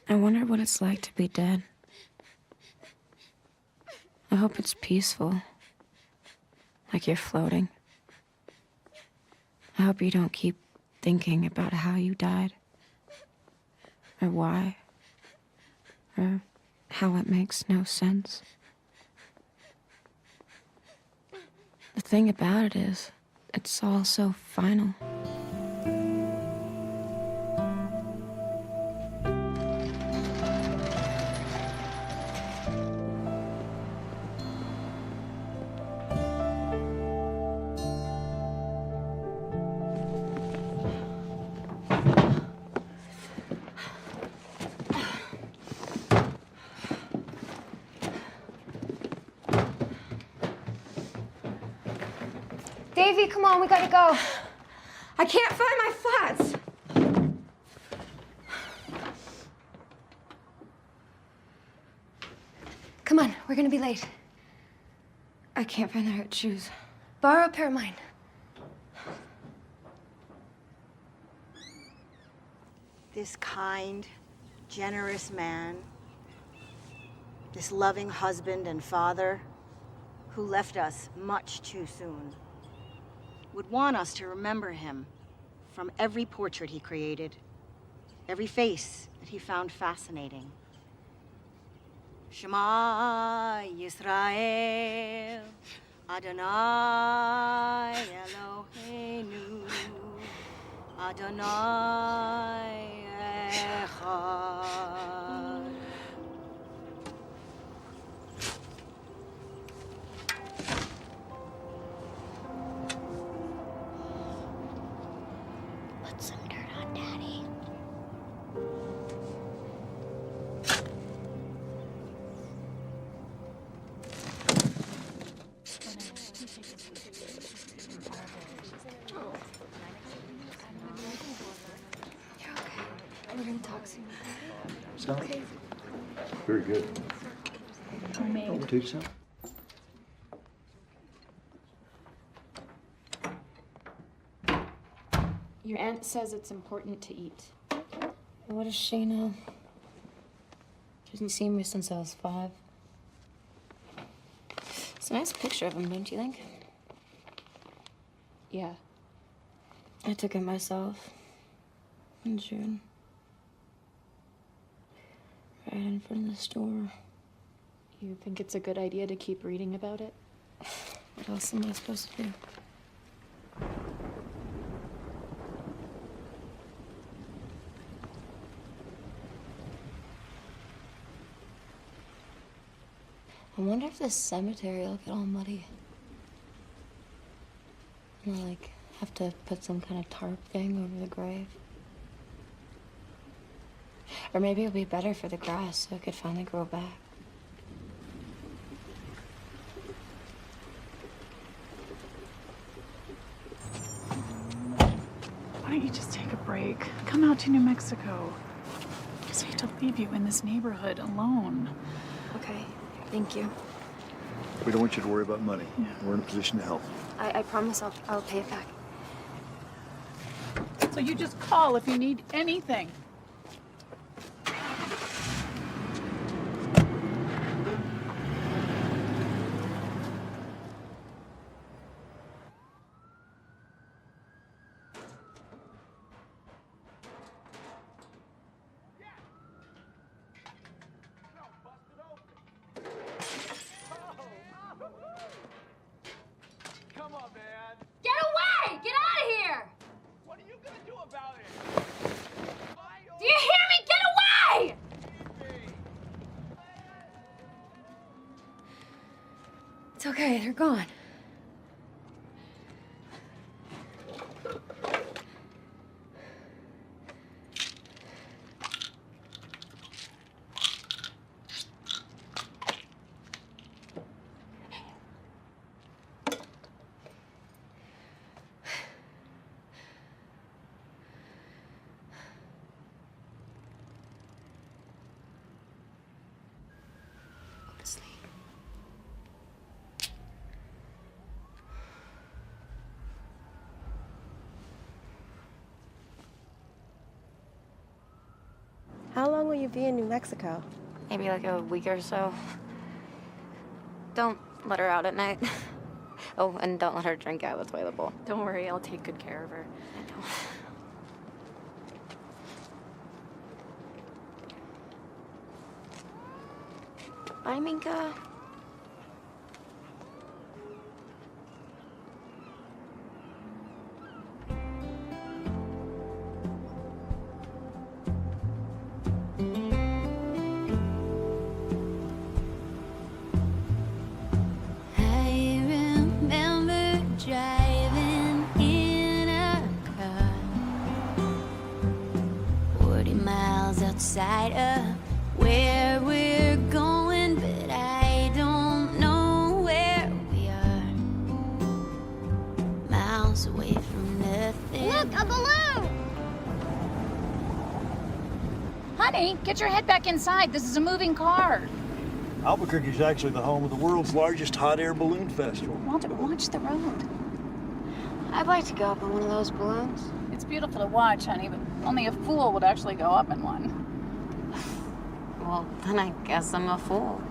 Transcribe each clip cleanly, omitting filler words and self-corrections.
I wonder what it's like to be dead. I hope it's peaceful. Like you're floating. I hope you don't keep thinking about how you died. Or why. Or how it makes no sense. The thing about it is, it's all so final. Davy, come on, we gotta go. I can't find my flats. Come on, we're gonna be late. I can't find the right shoes. Borrow a pair of mine. This kind, generous man, this loving husband and father who left us much too soon, would want us to remember him from every portrait he created, every face that he found fascinating. Shema Yisrael, Adonai Eloheinu, Adonai Echad. Put some dirt on Daddy. You're okay. We're gonna talk soon. Smell it? Very good. Oh, to yourself. Your aunt says it's important to eat. What does she know? She hasn't seen me since I was 5. It's a nice picture of him, don't you think? Yeah. I took it myself. In June. Right in front of the store. You think it's a good idea to keep reading about it? What else am I supposed to do? I wonder if this cemetery will get all muddy. And I'll, like, have to put some kind of tarp thing over the grave. Or maybe it'll be better for the grass so it could finally grow back. Why don't you just take a break? Come out to New Mexico. I just hate to leave you in this neighborhood alone. Okay, thank you. We don't want you to worry about money. Yeah. We're in a position to help. I promise I'll pay it back. So you just call if you need anything. Come on, man. Get away! Get out of here! What are you gonna do about it? Do you hear me? Get away! It's okay, they're gone. Go to sleep. How long will you be in New Mexico? Maybe like a week or so. Don't let her out at night. Oh, and don't let her drink out of the toilet bowl. Don't worry, I'll take good care of her. Bye, Minka. I remember driving in a car 40 miles outside of where we're going, but I don't know where we are. Miles away from nothing. Look, a balloon! Honey, get your head back inside. This is a moving car. Albuquerque is actually the home of the world's largest hot air balloon festival. Walter, watch the road. I'd like to go up in one of those balloons. It's beautiful to watch, honey, but only a fool would actually go up in one. Well, then I guess I'm a fool.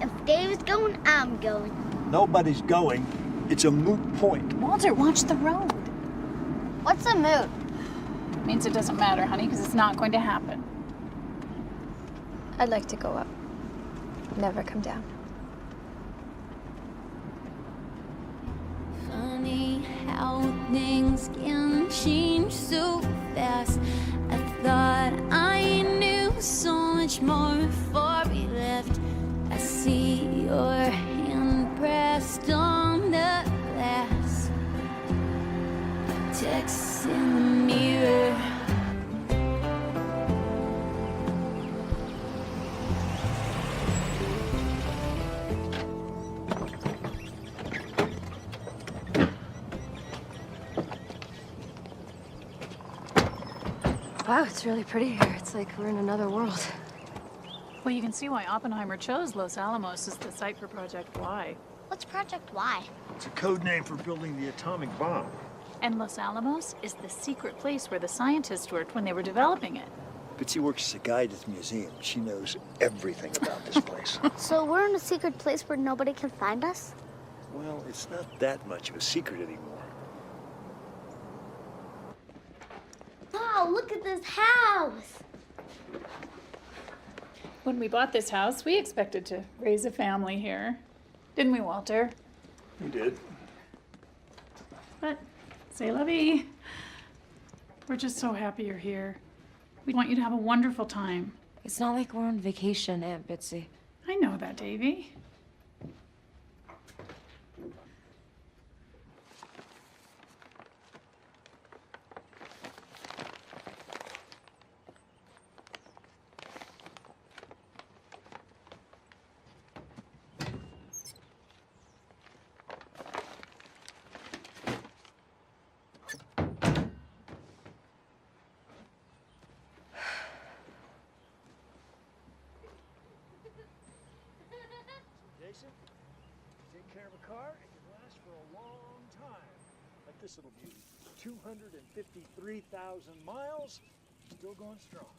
If Dave's going, I'm going. Nobody's going. It's a moot point. Walter, watch the road. What's a moot? It means it doesn't matter, honey, because it's not going to happen. I'd like to go up. Never come down. Funny how things can change so fast. I thought I knew so much more before we left. I see your hand pressed on the glass. Texts in the mirror. Wow, it's really pretty here. It's like we're in another world. Well, you can see why Oppenheimer chose Los Alamos as the site for Project Y. What's Project Y? It's a code name for building the atomic bomb. And Los Alamos is the secret place where the scientists worked when they were developing it. Bitsy works as a guide at the museum. She knows everything about this place. So we're in a secret place where nobody can find us? Well, it's not that much of a secret anymore. Wow, look at this house! When we bought this house, we expected to raise a family here. Didn't we, Walter? We did. But, c'est la vie. We're just so happy you're here. We want you to have a wonderful time. It's not like we're on vacation, Aunt Bitsy. I know that, Davy. Jason, take care of a car, it can last for a long time. Like this little beauty. 253,000 miles, still going strong.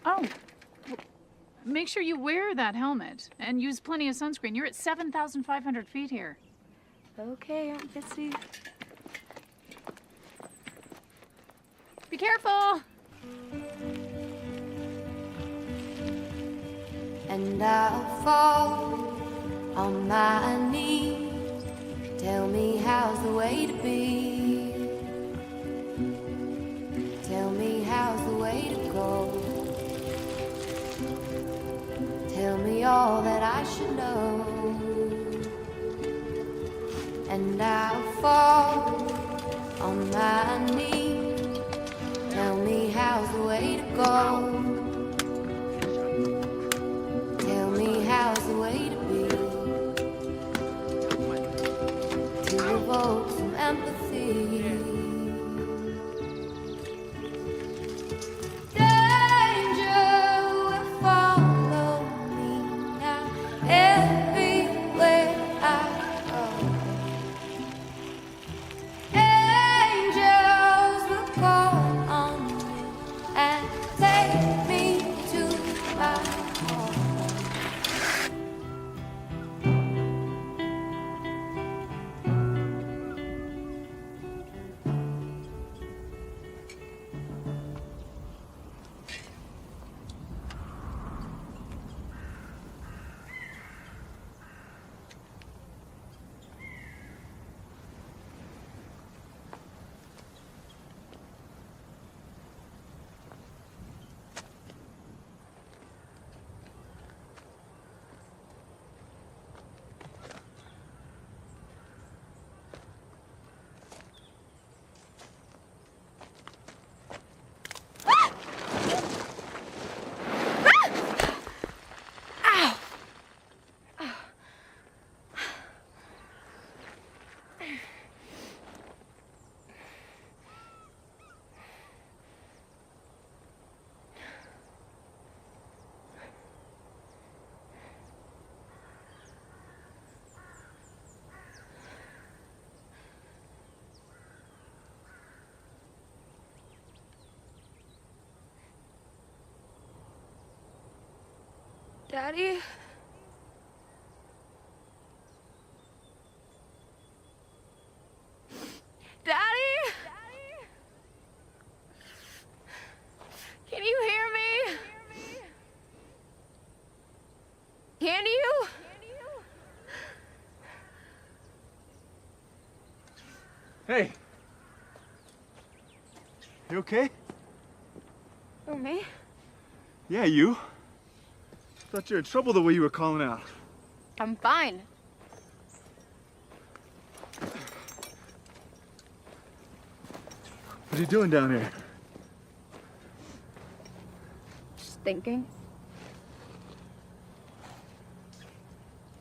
Oh, make sure you wear that helmet and use plenty of sunscreen. You're at 7,500 feet here. Okay, Aunt Bitsy. Be careful! And I'll fall on my knees. Tell me how's the way to be. Tell me how's the way to go. Tell me all that I should know. and I fall on my knees. Tell me how's the way to go. Tell me how's the way to be. To evoke some empathy. Daddy? Daddy? Can you hear me? Can you? Hey. You okay? Who, me? Yeah, you. Thought you were in trouble the way you were calling out. I'm fine. What are you doing down here? Just thinking.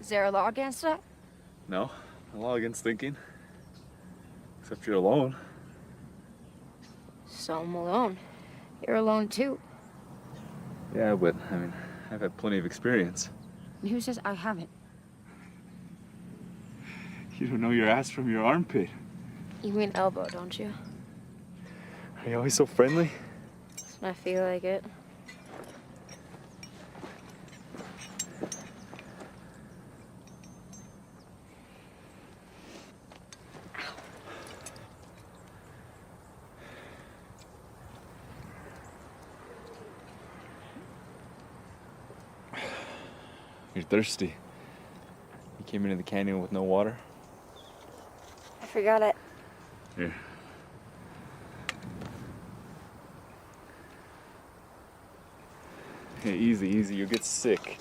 Is there a law against that? No, no law against thinking. Except you're alone. So I'm alone. You're alone too. Yeah, but I mean, I've had plenty of experience. And who says I haven't? You don't know your ass from your armpit. You mean elbow, don't you? Are you always so friendly? I feel like it. You're thirsty. You came into the canyon with no water? I forgot it. Here. Hey, easy, easy. You'll get sick.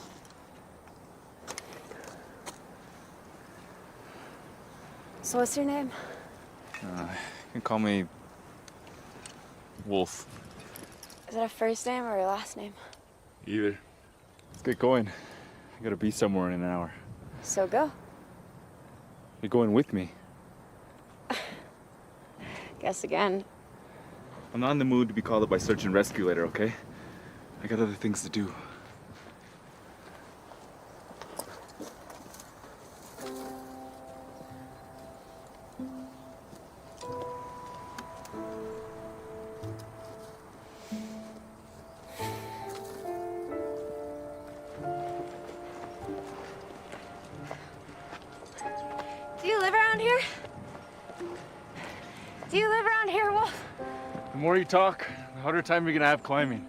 So what's your name? You can call me Wolf. Is it a first name or a last name? Either. Let's get going. I gotta be somewhere in an hour. So go. You're going with me. Guess again. I'm not in the mood to be called up by search and rescue later, okay? I got other things to do. Do you live around here? Do you live around here, Wolf? The more you talk, the harder time you're gonna have climbing.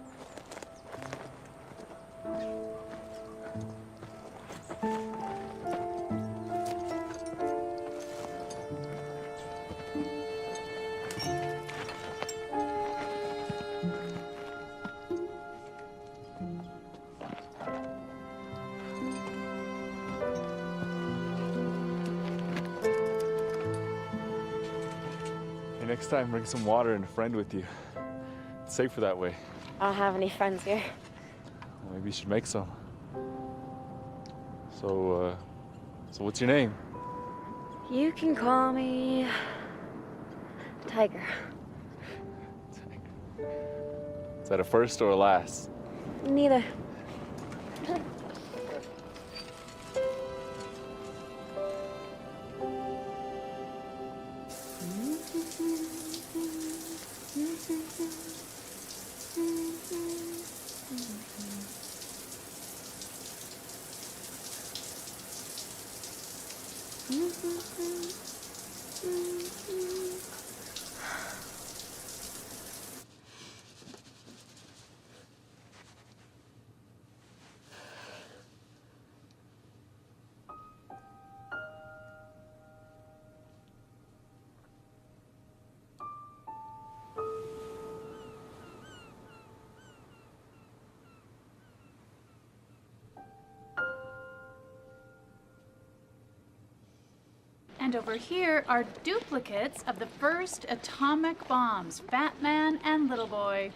next time bring some water and a friend with you. It's safer that way. I don't have any friends here. Well, maybe you should make some. So what's your name? You can call me Tiger. Is that a first or a last? Neither. And over here are duplicates of the first atomic bombs, Fat Man and Little Boy.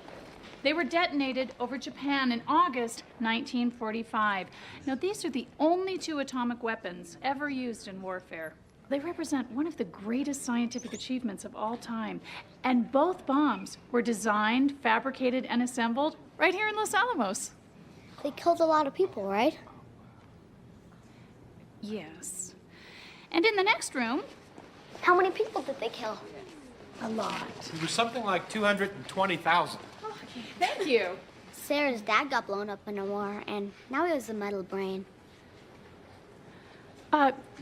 They were detonated over Japan in August 1945. Now, these are the only 2 atomic weapons ever used in warfare. They represent one of the greatest scientific achievements of all time. And both bombs were designed, fabricated, and assembled right here in Los Alamos. They killed a lot of people, right? Yes. And in the next room, How many people did they kill? a lot. It was something like 220,000. Thank you. Sarah's dad got blown up in a war, and now he has a metal brain.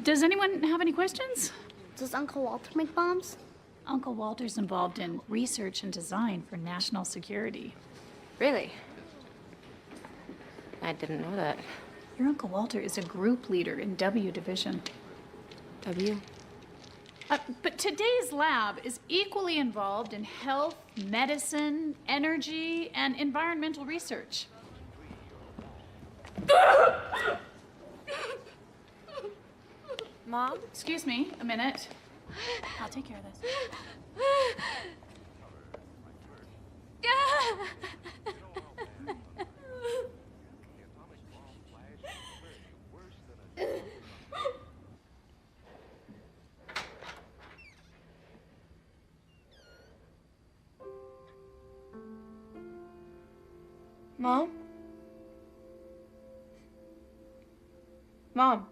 Does anyone have any questions? Does Uncle Walter make bombs? Uncle Walter's involved in research and design for national security. Really? I didn't know that. Your Uncle Walter is a group leader in W Division. W? But today's lab is equally involved in health, medicine, energy, and environmental research. Mom? Excuse me, a minute. I'll take care of this. Mom? Mom?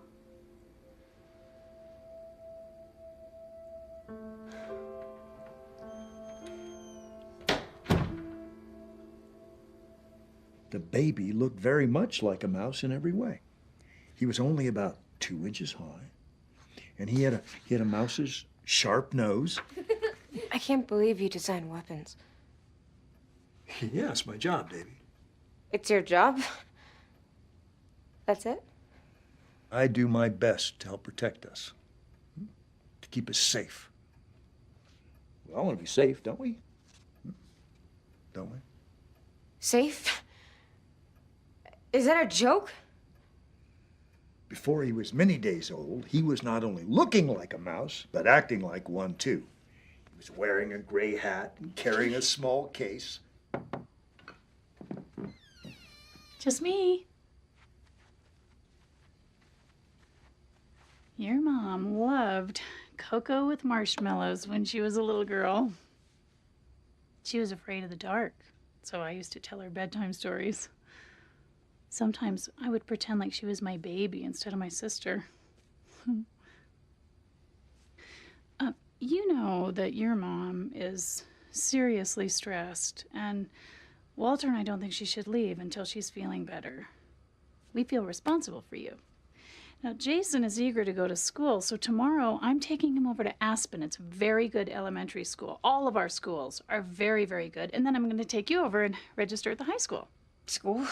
The baby looked very much like a mouse in every way. He was only about 2 inches high, and he had a mouse's sharp nose. I can't believe you design weapons. Yeah, it's my job, Davy. It's your job? That's it? I do my best to help protect us, to keep us safe. We all want to be safe, don't we? Don't we? Safe? Is that a joke? Before he was many days old, he was not only looking like a mouse, but acting like one, too. He was wearing a gray hat and carrying a small case. Just me. Your mom loved cocoa with marshmallows when she was a little girl. She was afraid of the dark, so I used to tell her bedtime stories. Sometimes I would pretend like she was my baby instead of my sister. You know that your mom is seriously stressed, and Walter and I don't think she should leave until she's feeling better. We feel responsible for you. Now, Jason is eager to go to school, so tomorrow I'm taking him over to Aspen. It's a very good elementary school. All of our schools are very, very good. And then I'm going to take you over and register at the high school. School?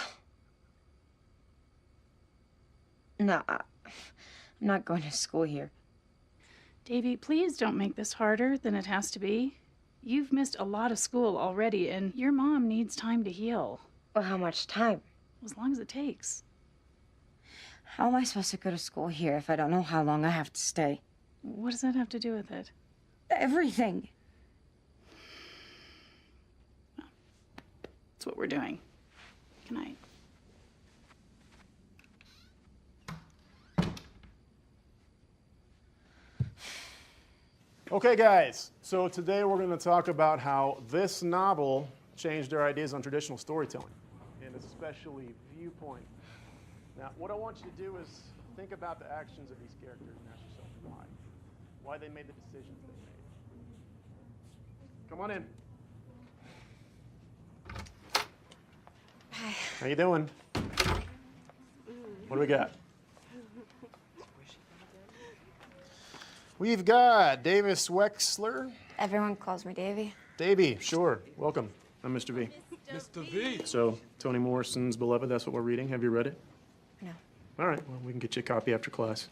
No, I'm not going to school here. Davy, please don't make this harder than it has to be. You've missed a lot of school already, and your mom needs time to heal. Well, how much time? As long as it takes. How am I supposed to go to school here if I don't know how long I have to stay? What does that have to do with it? Everything. That's what we're doing. Good night. Okay, guys, so today we're going to talk about how this novel changed our ideas on traditional storytelling, and especially viewpoint. Now, what I want you to do is think about the actions of these characters and ask yourself why. Why they made the decisions they made. Come on in. How you doing? What do we got? We've got Davis Wexler. Everyone calls me Davy. Davey, sure. Welcome. I'm Mr. V. Mr. V. So, Toni Morrison's Beloved, that's what we're reading. Have you read it? No. All right, well, we can get you a copy after class.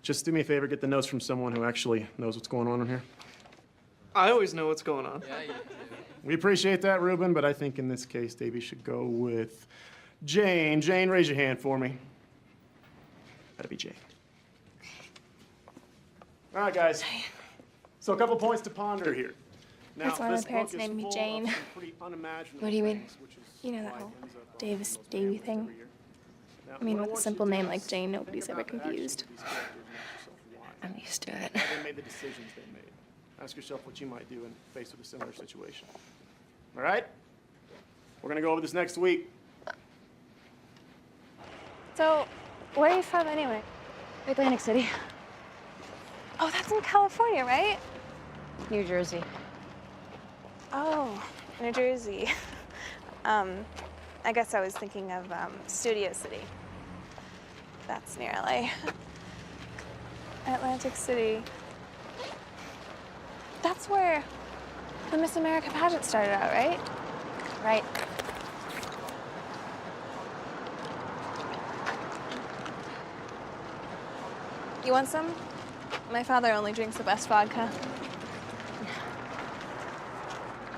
Just do me a favor, get the notes from someone who actually knows what's going on in here. I always know what's going on. We appreciate that, Ruben, but I think in this case, Davey should go with Jane. Jane, raise your hand for me. That'd be Jane. All right, guys. So a couple points to ponder here. Now, That's why my this parents book is named me full of Jane. some pretty unimaginable What do you mean? things, which is You know that why it whole ends up on Davis most Davy families thing? every year. Now, I mean, what with a want simple you to name do like is Jane, think nobody's about ever the actions confused. of these characters and ask yourself why. I'm used to it. Why they made the decisions they made. Ask yourself what you might do in faced with a similar situation. All right? We're going to go over this next week. So, where are you from anyway? Atlantic City, Oh, that's in California, right? New Jersey. Oh, New Jersey. I guess I was thinking of Studio City. That's near LA. Atlantic City. That's where the Miss America pageant started out, right? Right. You want some? My father only drinks the best vodka.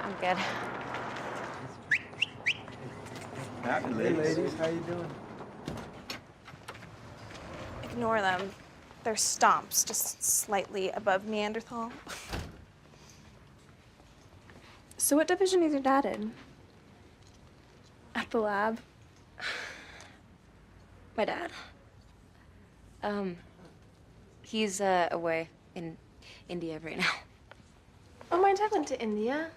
I'm good. Hey, ladies. How you doing? Ignore them. They're stomps, just slightly above Neanderthal. So what division is your dad in? At the lab? My dad. He's away in India right now. Oh, my dad went to India.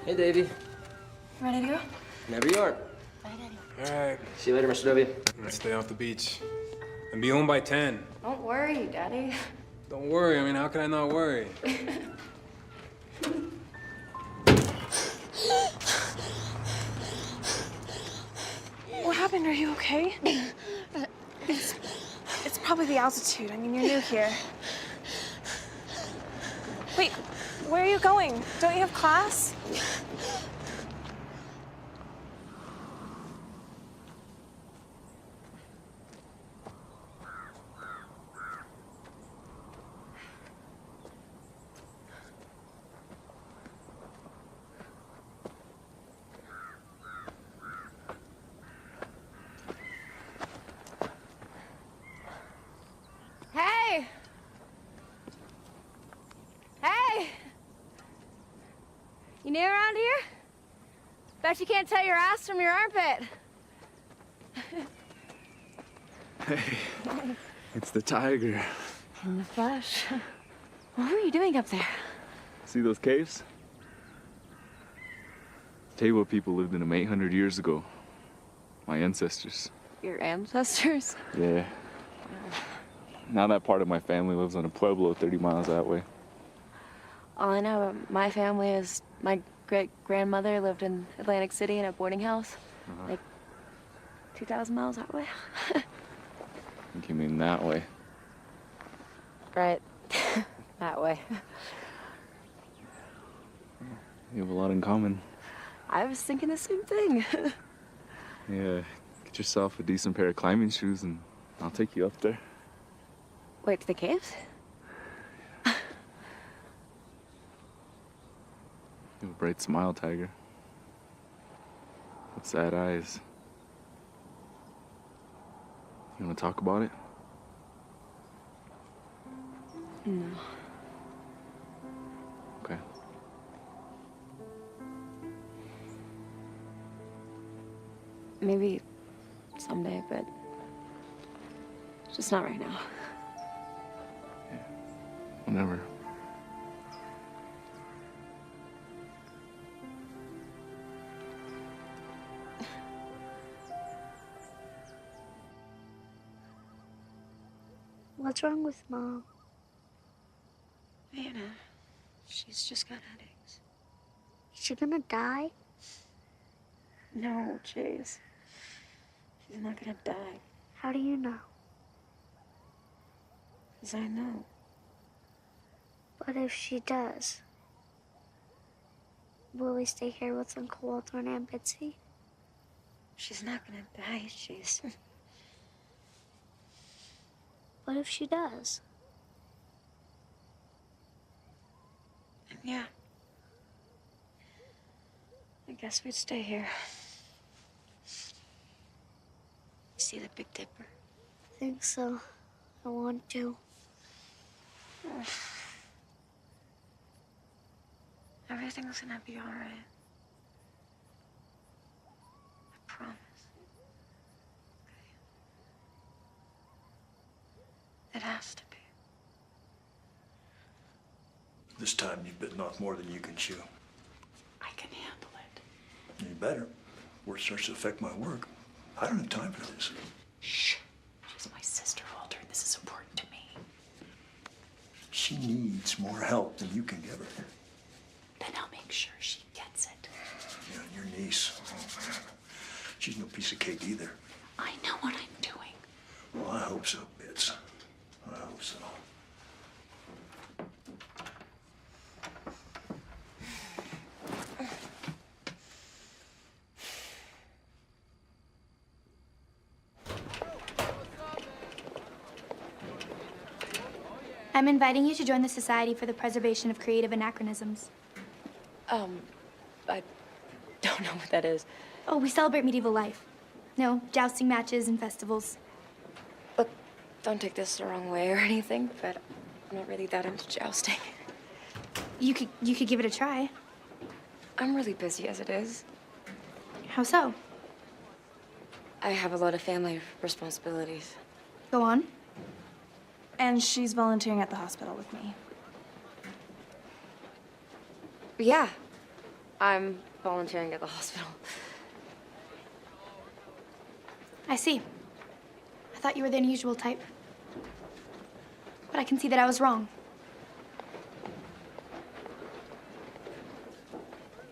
Hey, Davey. Ready to go? Whenever you are. All right, See you later, Mr. W. let's stay off the beach. And be home by 10. Don't worry, Daddy. Don't worry, I mean, how can I not worry? What happened? Are you okay? It's probably the altitude. I mean, you're new here. Wait, where are you going? Don't you have class? Hey! Hey! You new around here? Bet you can't tell your ass from your armpit. Hey, it's the tiger. In the flesh. What were you doing up there? See those caves? Tell you what people lived in them 800 years ago. My ancestors. Your ancestors? Yeah. Now that part of my family lives on a pueblo 30 miles that way. All I know about my family is my great-grandmother lived in Atlantic City in a boarding house, like 2,000 miles that way. I think you mean that way. Right. That way. You have a lot in common. I was thinking the same thing. Yeah, get yourself a decent pair of climbing shoes and I'll take you up there. Wait, to the caves? You have a bright smile, Tiger. With sad eyes. You want to talk about it? No. Okay. Maybe someday, but just not right now. Whenever. What's wrong with Mom? Anna, she's just got headaches. Is she gonna die? No, Chase. She's not gonna die. How do you know? 'Cause I know. But if she does, will we stay here with Uncle Walter and Aunt Betsy? She's not gonna die, Chase. What if she does? Yeah. I guess we'd stay here. See the Big Dipper? I think so. I want to. Everything's gonna be all right. I promise. Okay. It has to be. This time you've bitten off more than you can chew. I can handle it. You better. Work starts to affect my work. I don't have time for this. Shh. She's my sister, Walter, and this is important to me. She needs more help than you can give her. Then I'll make sure she gets it. Yeah, and your niece. Oh, man. She's no piece of cake either. I know what I'm doing. Well, I hope so, Bits. I hope so. I'm inviting you to join the Society for the Preservation of Creative Anachronisms. I don't know what that is. Oh, we celebrate medieval life. No, jousting matches and festivals. Look, don't take this the wrong way or anything, but I'm not really that into jousting. You could give it a try. I'm really busy as it is. How so? I have a lot of family responsibilities. Go on. And she's volunteering at the hospital with me. Yeah, I'm volunteering at the hospital. I see. I thought you were the unusual type. But I can see that I was wrong.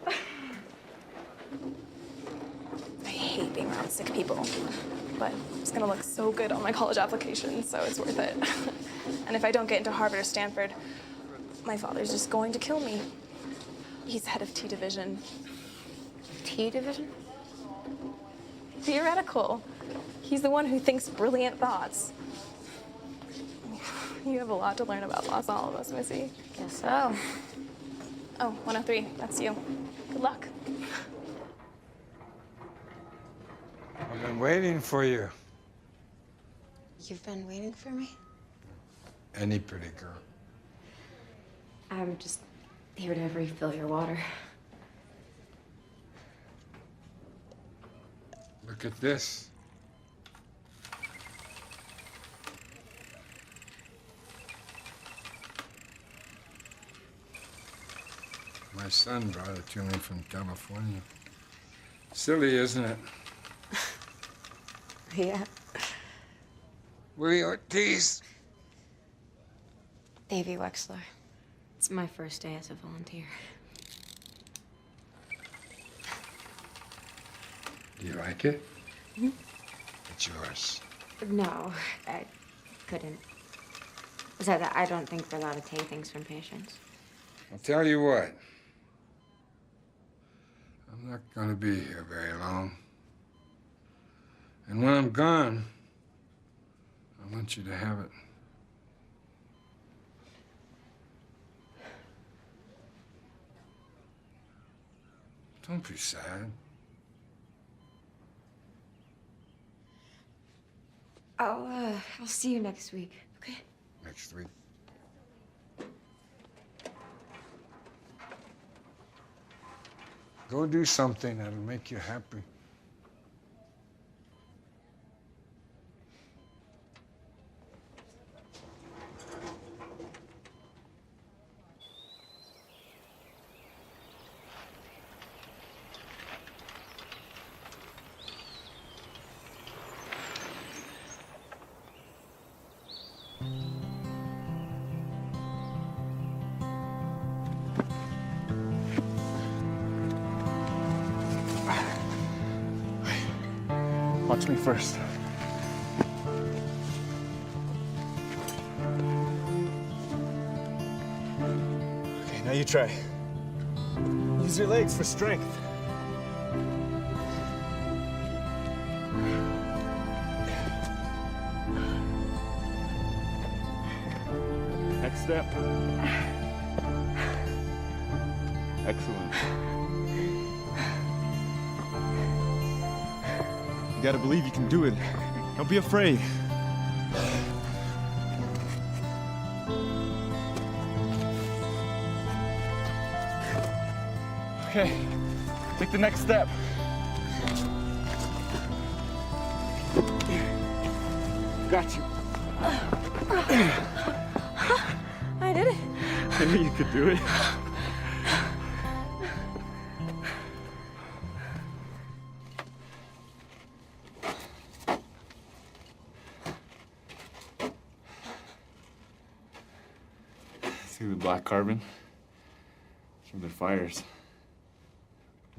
I hate being around sick people, but it's gonna look so good on my college application, so it's worth it. And if I don't get into Harvard or Stanford, my father's just going to kill me. He's head of T Division. T Division? Theoretical. He's the one who thinks brilliant thoughts. You have a lot to learn about Los Alamos, Missy. Guess so. Oh, 103, that's you. Good luck. I've been waiting for you. You've been waiting for me? Any pretty girl. I'm just here to refill your water. Look at this. My son brought it to me from California. Silly, isn't it? Yeah. Willie Ortiz. Davy Wexler. It's my first day as a volunteer. Do you like it? It's yours. No, I couldn't. Besides, I don't think we're allowed to take things from patients. I'll tell you what. I'm not gonna be here very long. And when I'm gone, I want you to have it. Don't be sad. I'll see you next week, okay? Next week. Go do something that'll make you happy. Watch me first. Okay, now you try. Use your legs for strength. Next step. Excellent. You gotta believe you can do it. Don't be afraid. Okay, take the next step. Got you. I did it. I knew you could do it. See the black carbon from their fires.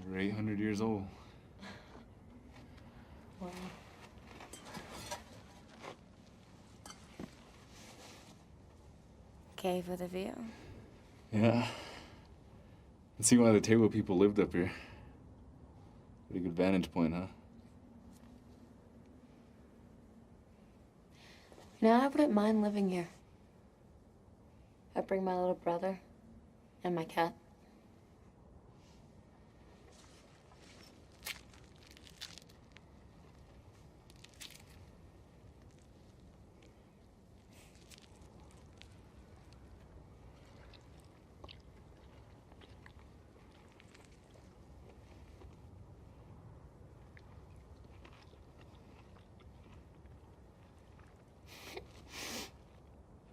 Over 800 years old. Wow. Cave with a view. Yeah. And see why the Table people lived up here. Pretty good vantage point, huh? You know, I wouldn't mind living here. I'd bring my little brother and my cat.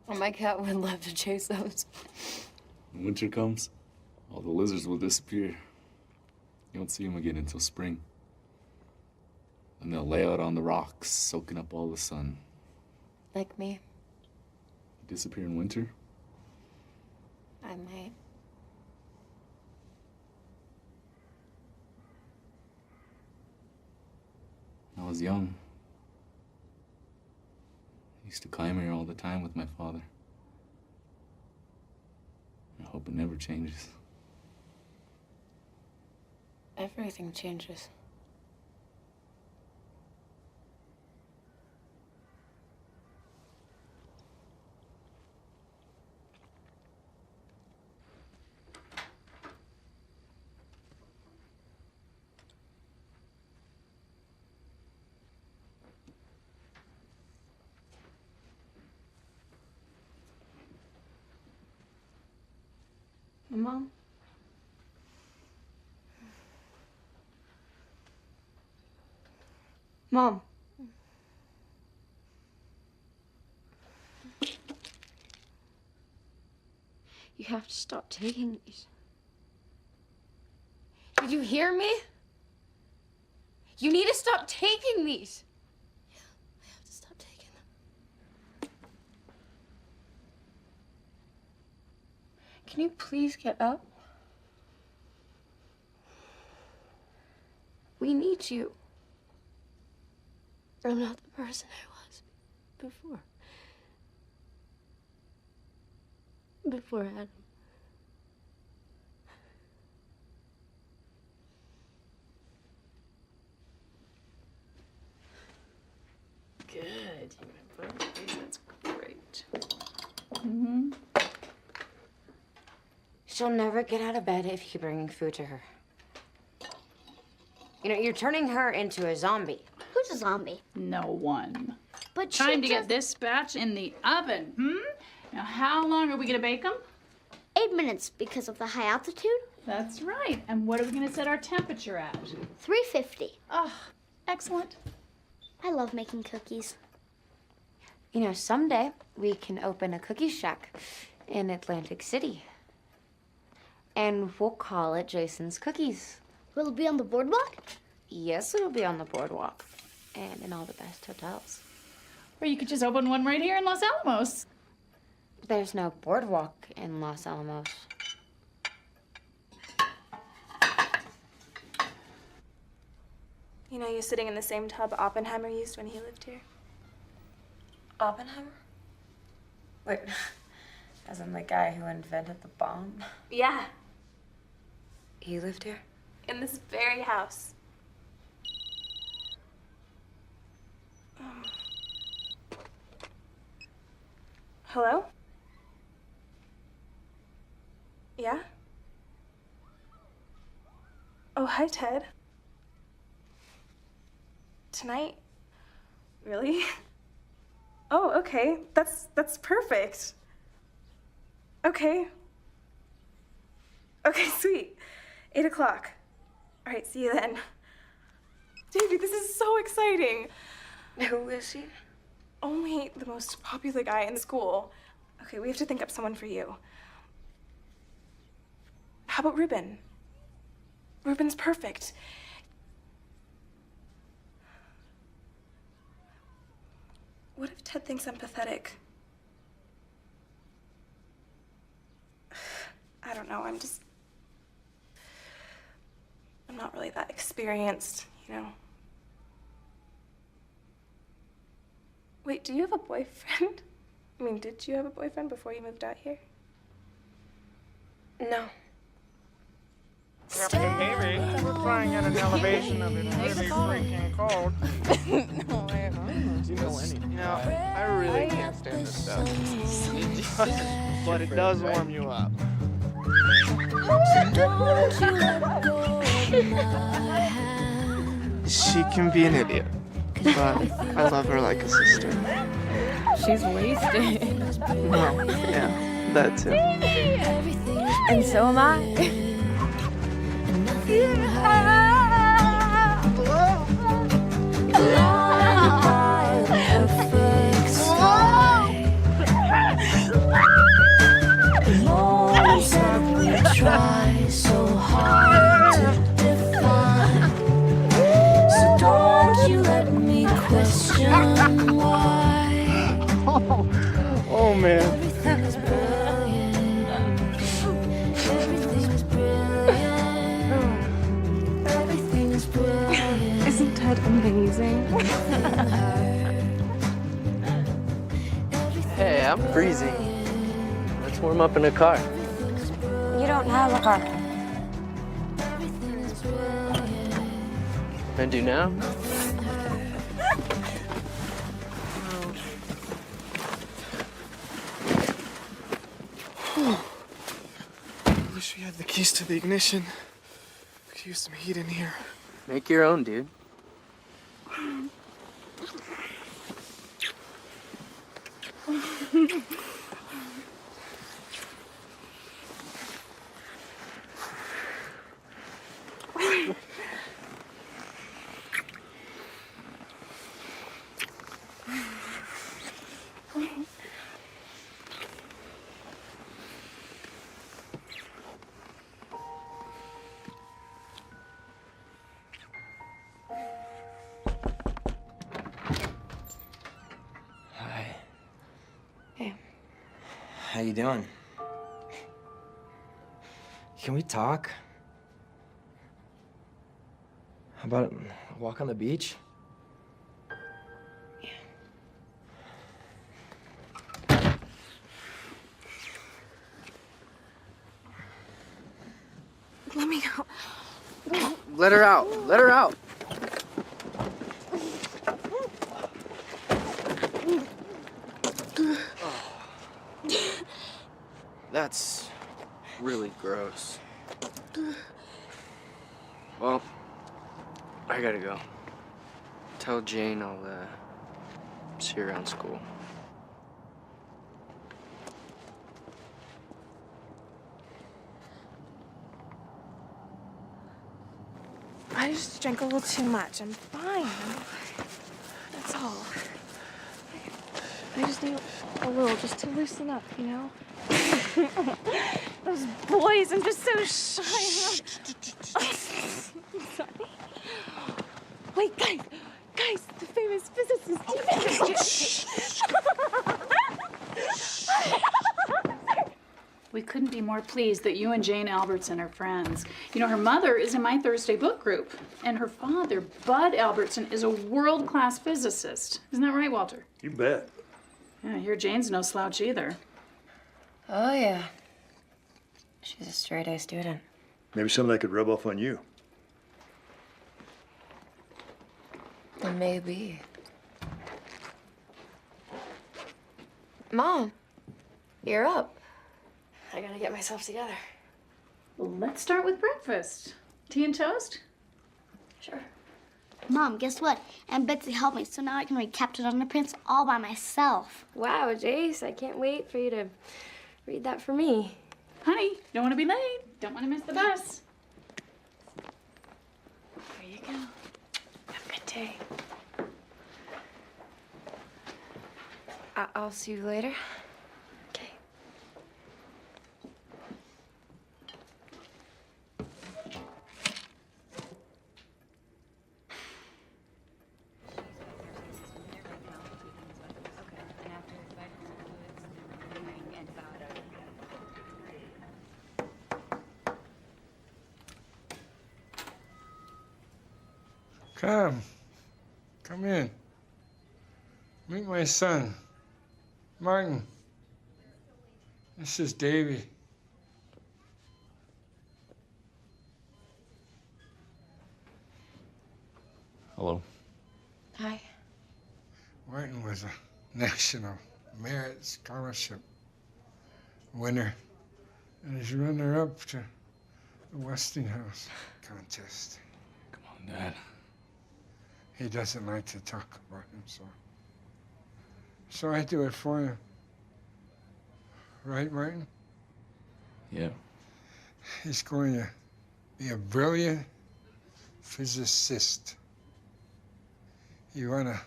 And my cat would love to chase those. When winter comes, all the lizards will disappear. You won't see them again until spring. And they'll lay out on the rocks, soaking up all the sun. Like me. Disappear in winter? I might. When I was young, I used to climb here all the time with my father. I hope it never changes. Everything changes. Mom? Mom. You have to stop taking these. Did you hear me? You need to stop taking these. Yeah, I have to stop taking them. Can you please get up? We need you. I'm not the person I was before. Before Adam. Good. You went both ways. That's great. Mm-hmm. She'll never get out of bed if you keep bringing food to her. You know, you're turning her into a zombie. Who's a zombie? No one. But Time to she get this batch in the oven, Now, how long are we gonna bake them? 8 minutes because of the high altitude. That's right. And what are we gonna set our temperature at? 350. Oh, excellent. I love making cookies. You know, someday we can open a cookie shack in Atlantic City. And we'll call it Jason's Cookies. Will it be on the boardwalk? Yes, it'll be on the boardwalk and in all the best hotels. Or you could just open one right here in Los Alamos. There's no boardwalk in Los Alamos. You know, you're sitting in the same tub Oppenheimer used when he lived here. Oppenheimer? Wait, as in the guy who invented the bomb? Yeah, He lived here? in this very house. Hello? Yeah? Oh, hi, Ted. Tonight? Really? Oh, okay. That's perfect. Okay. Okay, sweet. 8 o'clock. All right, see you then. Davey, this is so exciting. Who is he? Only the most popular guy in school. Okay, we have to think up someone for you. How about Ruben? Ruben's perfect. What if Ted thinks I'm pathetic? I don't know, I'm not really that experienced, you know? Wait, do you have a boyfriend? I mean, did you have a boyfriend before you moved out here? No. Amy, we're flying at an elevation of it's really freaking cold. No, I don't know anything. You know, I really can't stand this stuff. But it does warm you up. She can be an idiot, but I love her like a sister. She's wasted. No, yeah, that too. And so am I. Try so hard to define. So don't you let me question why. Oh man. Everything is brilliant. Everything is brilliant. Everything is brilliant. Isn't Ted amazing? Hey, I'm freezing. Let's warm up in a car. You don't have a car. And do now? I wish we had the keys to the ignition. We could use some heat in here. Make your own, dude. Hi. Hey. How you doing? Can we talk? How about a walk on the beach? Let me go. Let her out. Let her out. That's really gross. Well, I gotta go. Tell Jane I'll see her around school. I just drank a little too much. I'm fine. That's all. I just need a little just to loosen up, you know? Those boys, I'm just so shy. Sorry. Wait, guys, the famous physicist. We couldn't be more pleased that you and Jane Albertson are friends. You know, her mother is in my Thursday book group, and her father, Bud Albertson, is a world-class physicist. Isn't that right, Walter? You bet. Yeah, I hear Jane's no slouch either. Oh, yeah. She's a straight-A student. Maybe some of that could rub off on you. Maybe. Mom, you're up. I gotta get myself together. Well, let's start with breakfast. Tea and toast? Sure. Mom, guess what? Aunt Betsy helped me, so now I can read Captain Underpants all by myself. Wow, Jace, I can't wait for you to read that for me. Honey, don't want to be late. Don't want to miss the bus. There you go. Have a good day. I'll see you later. Okay. Come in. Meet my son, Martin. This is Davy. Hello. Hi. Martin was a National Merit Scholarship winner and is runner-up to the Westinghouse contest. Come on, Dad. He doesn't like to talk about himself. So I do it for him. Right, Martin? Yeah. He's going to be a brilliant physicist. He won a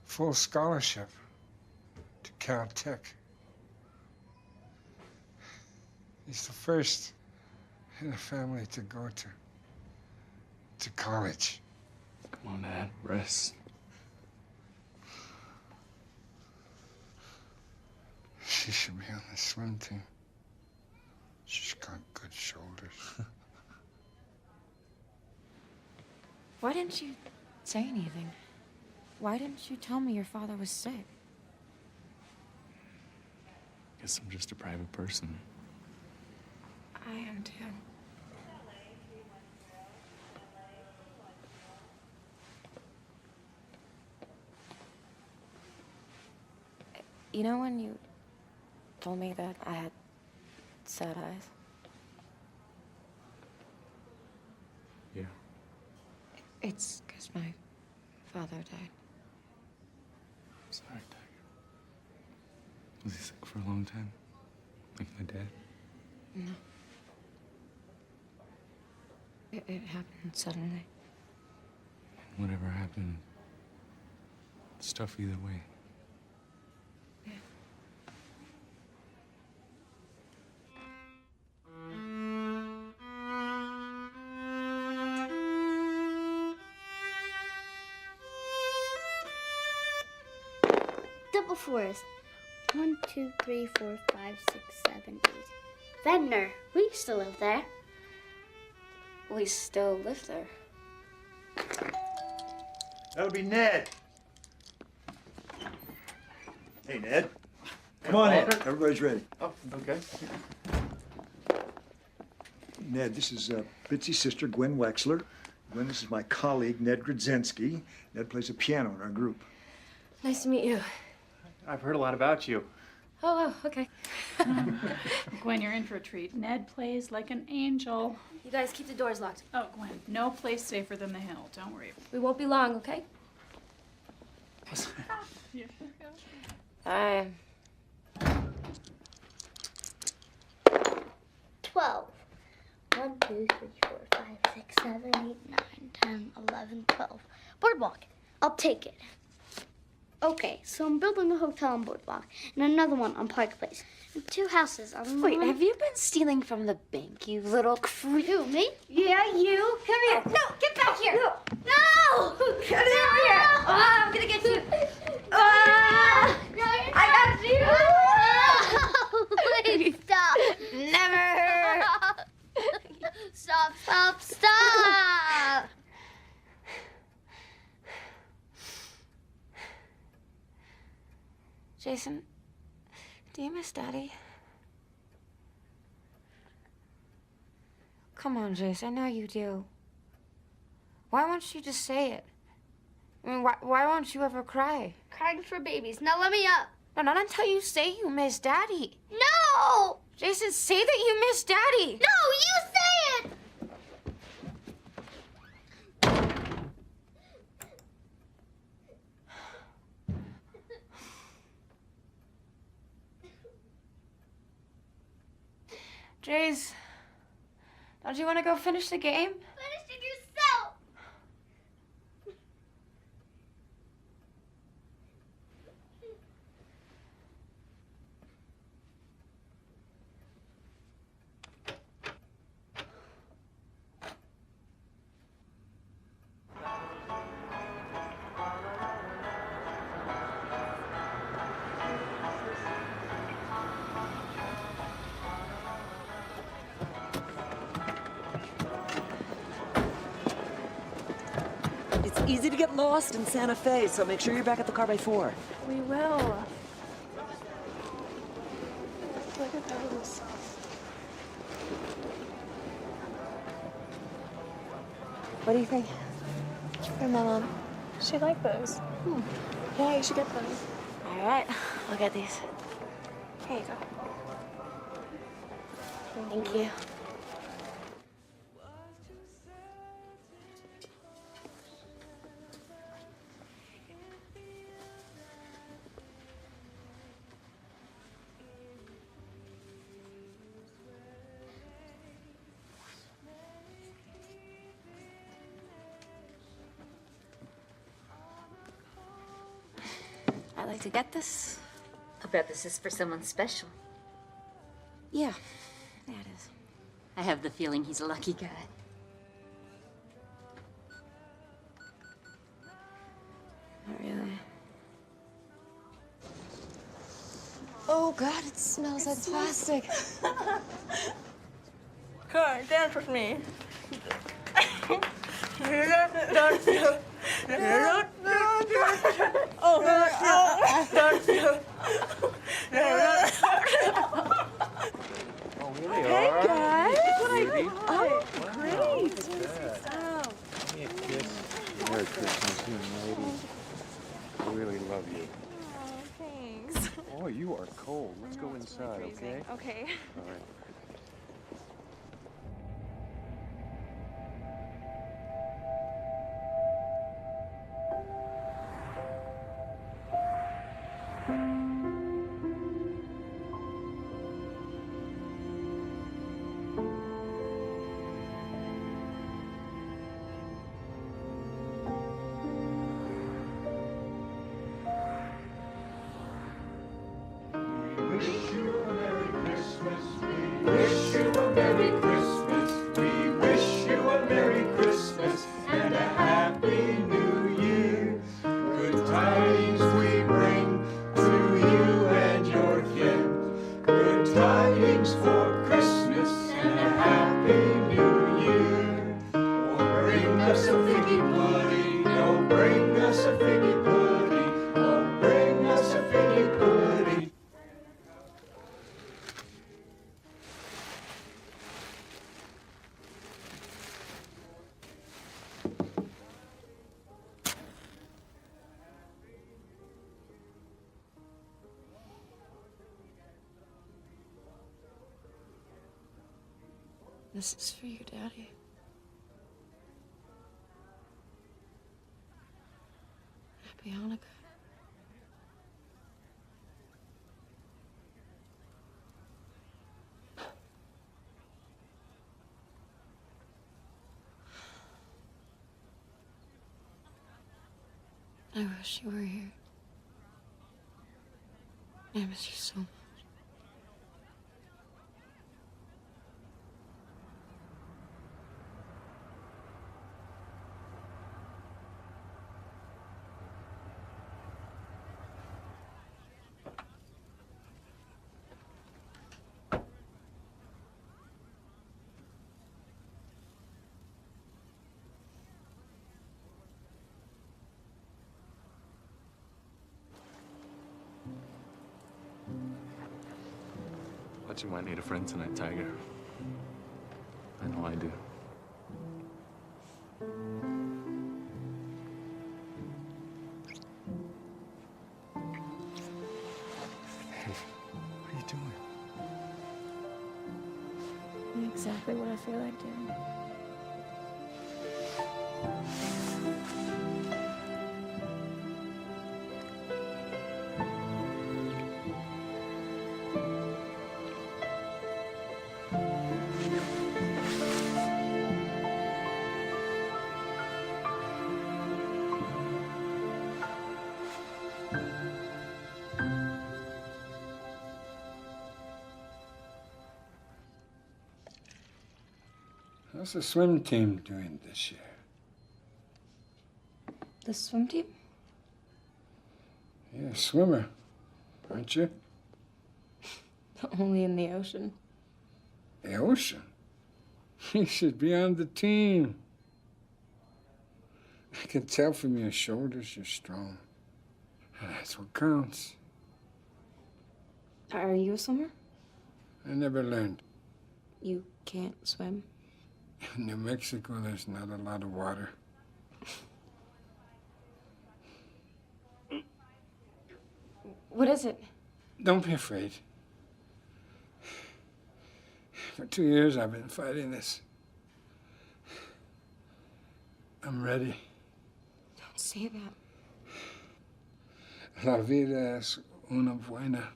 full scholarship to Caltech. He's the first in the family to go to college. Come on, Dad. Rest. She should be on the swim team. She's got good shoulders. Why didn't you say anything? Why didn't you tell me your father was sick? Guess I'm just a private person. I am too. You know when you told me that I had sad eyes? Yeah. It's because my father died. Sorry, Tiger. Was he sick for a long time? Like my dad? No. It happened suddenly. Whatever happened, it's tough either way. Yeah. Double fours. 1, 2, 3, 4, 5, 6, 7, 8. Ventnor, we used to live there. We still live there. That'll be Ned. Hey, Ned. Come on in. Everybody's ready. Oh, okay. Ned, this is Bitsy's sister, Gwen Wexler. Gwen, this is my colleague, Ned Grodzinski. Ned plays the piano in our group. Nice to meet you. I've heard a lot about you. Oh, okay. Gwen, you're in for a treat. Ned plays like an angel. You guys keep the doors locked. Oh, Gwen, no place safer than the hill. Don't worry. We won't be long, okay? Bye. 12. 1, 2, 3, 4, 5, 6, 7, 8, 9, 10, 11, 12. Boardwalk. I'll take it. Okay, so I'm building a hotel on Boardwalk and another one on Park Place. And 2 houses on Wait, one... have you been stealing from the bank, you little creep? Who, me? Yeah, you. Come here. No, get back here. No! Get over here. Oh, I'm gonna get you. Ah! I got you. Please stop. Never. Stop, stop, stop. Jason, do you miss Daddy? Come on, Jason, I know you do. Why won't you just say it? I mean, why won't you ever cry? Crying for babies. Now let me up. No, not until you say you miss Daddy. No! Jason, say that you miss Daddy. No, you say it! Jace, don't you want to go finish the game? Finish it yourself! It's easy to get lost in Santa Fe, so make sure you're back at the car by 4. We will. Look at those. What do you think? For my mom. She liked those. Yeah, you should get them. All right, I'll get these. Here you go. Thank you. I'd like to get this. I bet this is for someone special. Yeah, it is. I have the feeling he's a lucky guy. Not really. Oh God, it smells like plastic. Come on, dance with me. Hey guys! Sweetie. Oh, great! Give me a kiss. Merry Christmas, young lady. I really love you. Oh, thanks. Oh, you are cold. Let's go inside, okay? Okay. All right. And a happy new year. Good tidings we bring to you. This is for you, Daddy. Happy Hanukkah. I wish you were here. I miss you so much. Thought you might need a friend tonight, Tiger. I know I do. Hey, what are you doing? Exactly what I feel like doing. How's the swim team doing this year? The swim team? You're a swimmer, aren't you? Only in the ocean. The ocean? You should be on the team. I can tell from your shoulders you're strong. That's what counts. Are you a swimmer? I never learned. You can't swim? In New Mexico, there's not a lot of water. What is it? Don't be afraid. For 2 years, I've been fighting this. I'm ready. Don't say that. La vida es una buena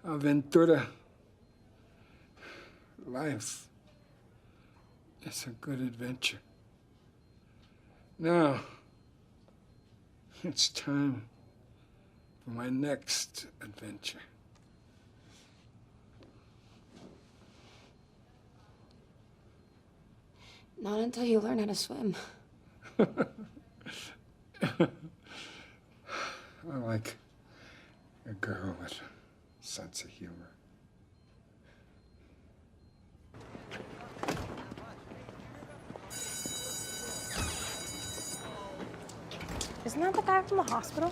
aventura. Life is a good adventure. Now, it's time for my next adventure. Not until you learn how to swim. I like a girl with a sense of humor. Isn't that the guy from the hospital?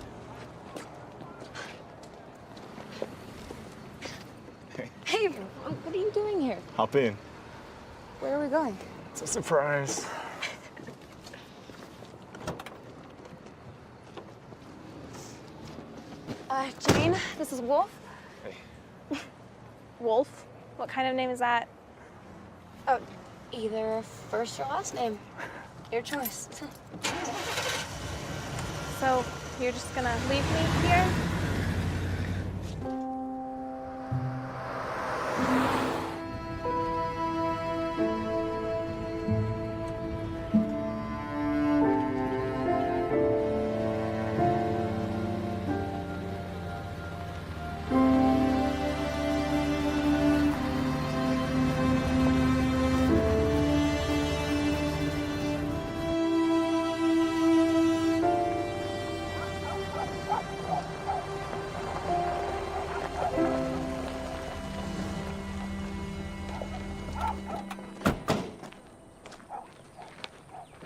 Hey, what are you doing here? Hop in. Where are we going? It's a surprise. Jane, this is Wolf. Hey. Wolf? What kind of name is that? Oh, either first or last name. Your choice. So, you're just gonna leave me here?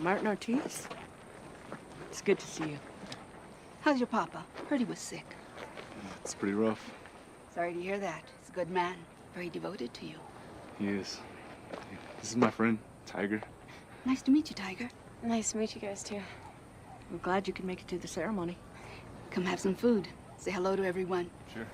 Martin Ortiz? It's good to see you. How's your papa? Heard he was sick. It's pretty rough. Sorry to hear that. He's a good man, very devoted to you. He is. This is my friend, Tiger. Nice to meet you, Tiger. Nice to meet you guys, too. We're glad you could make it to the ceremony. Come have some food. Say hello to everyone. Sure.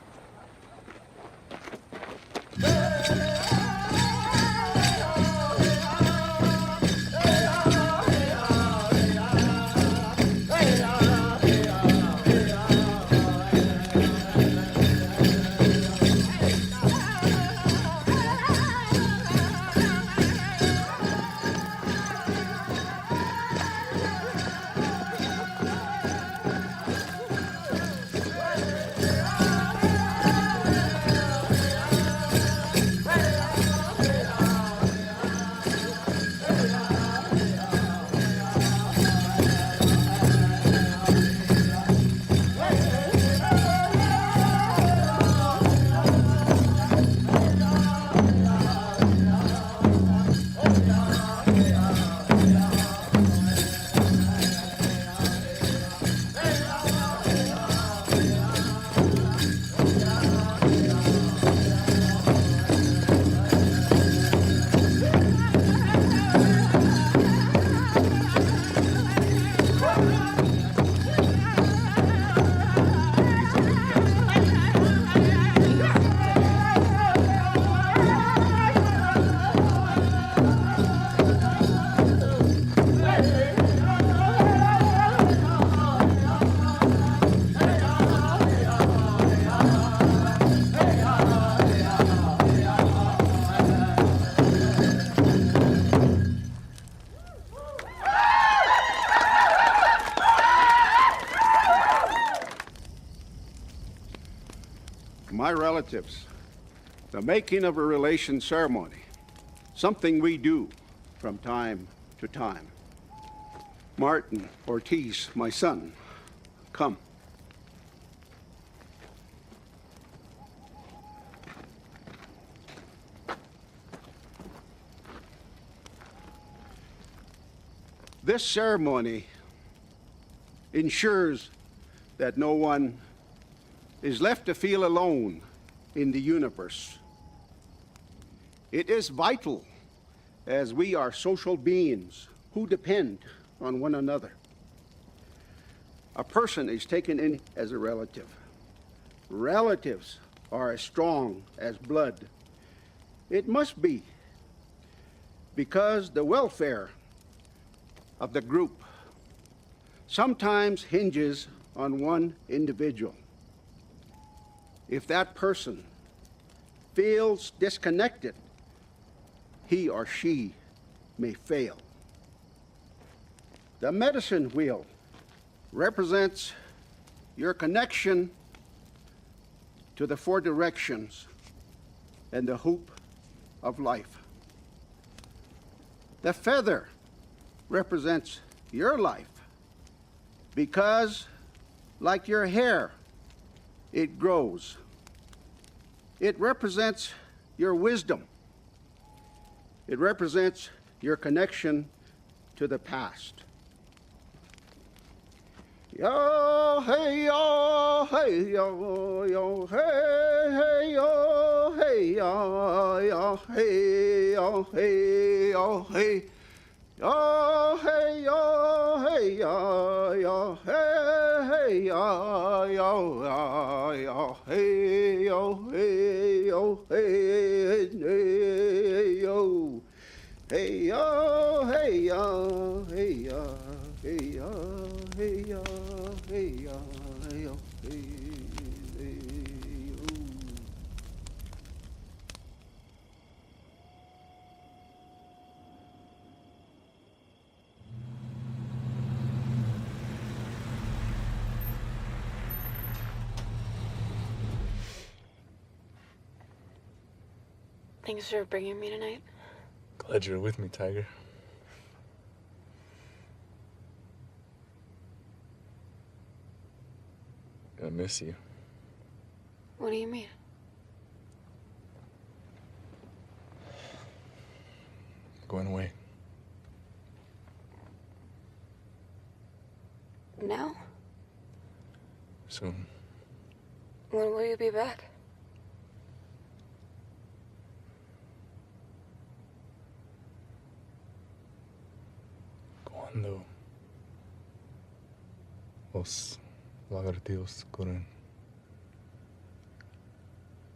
my relatives, the making of a relation ceremony, something we do from time to time. Martin Ortiz, my son, come. This ceremony ensures that no one is left to feel alone in the universe. It is vital, as we are social beings who depend on one another. A person is taken in as a relative. Relatives are as strong as blood. It must be, because the welfare of the group sometimes hinges on one individual. If that person feels disconnected, he or she may fail. The medicine wheel represents your connection to the four directions and the hoop of life. The feather represents your life because, like your hair, it grows. It represents your wisdom. It represents your connection to the past. Yo, hey, yo, hey, yo, yo, hey, hey, yo, hey, yo, yo, hey, yo, hey, yo, hey. Yo, hey, yo, hey, yo, yo, hey, hey, yo, yo, yo, hey, yo, hey, yo, hey, hey, yo. Hey, yo, hey, yo, hey, yo, hey, yo, hey, yo, hey, yo, hey, yo, hey, hey, yo. Thanks for bringing me tonight. Glad you're with me, Tiger. I miss you. What do you mean? Going away. Now? Soon. When will you be back? Cuando los lagartijos corren.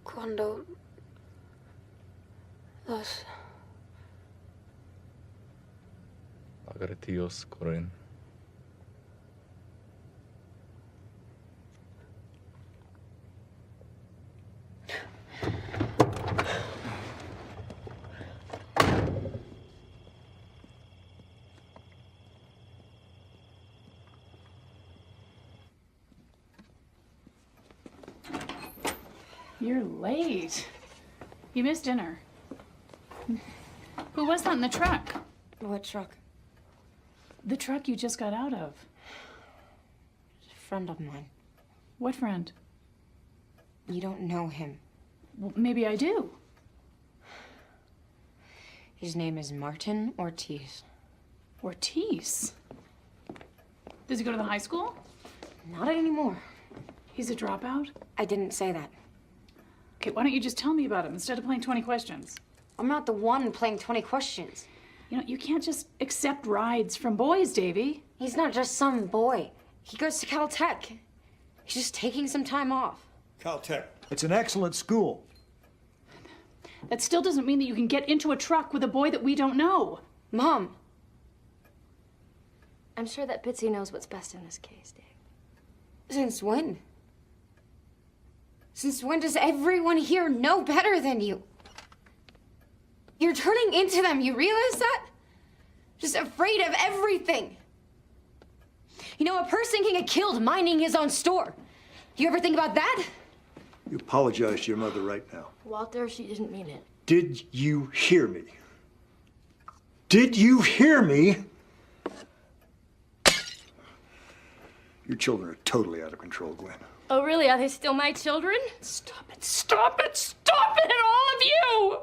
Cuando los lagartijos corren. You're late. You missed dinner. Who was that in the truck? What truck? The truck you just got out of. A friend of mine. What friend? You don't know him. Well, maybe I do. His name is Martin Ortiz. Ortiz? Does he go to the high school? Not anymore. He's a dropout? I didn't say that. Okay, why don't you just tell me about him instead of playing 20 questions? I'm not the one playing 20 questions. You know, you can't just accept rides from boys, Davy. He's not just some boy. He goes to Caltech. He's just taking some time off. Caltech. It's an excellent school. That still doesn't mean that you can get into a truck with a boy that we don't know. Mom. I'm sure that Bitsy knows what's best in this case, Dave. Since when? Since when does everyone here know better than you? You're turning into them, you realize that? Just afraid of everything. You know, a person can get killed minding his own store. Do you ever think about that? You apologize to your mother right now. Walter, she didn't mean it. Did you hear me? Did you hear me? Your children are totally out of control, Gwen. Oh, really? Are they still my children? Stop it, stop it, stop it, all of you!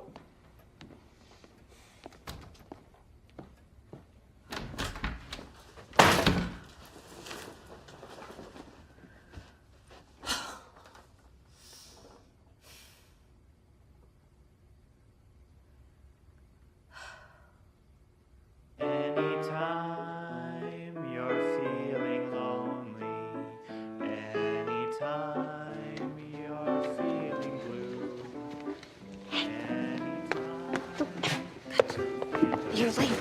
Anytime you're feeling lonely, anytime you're feeling blue, You're late.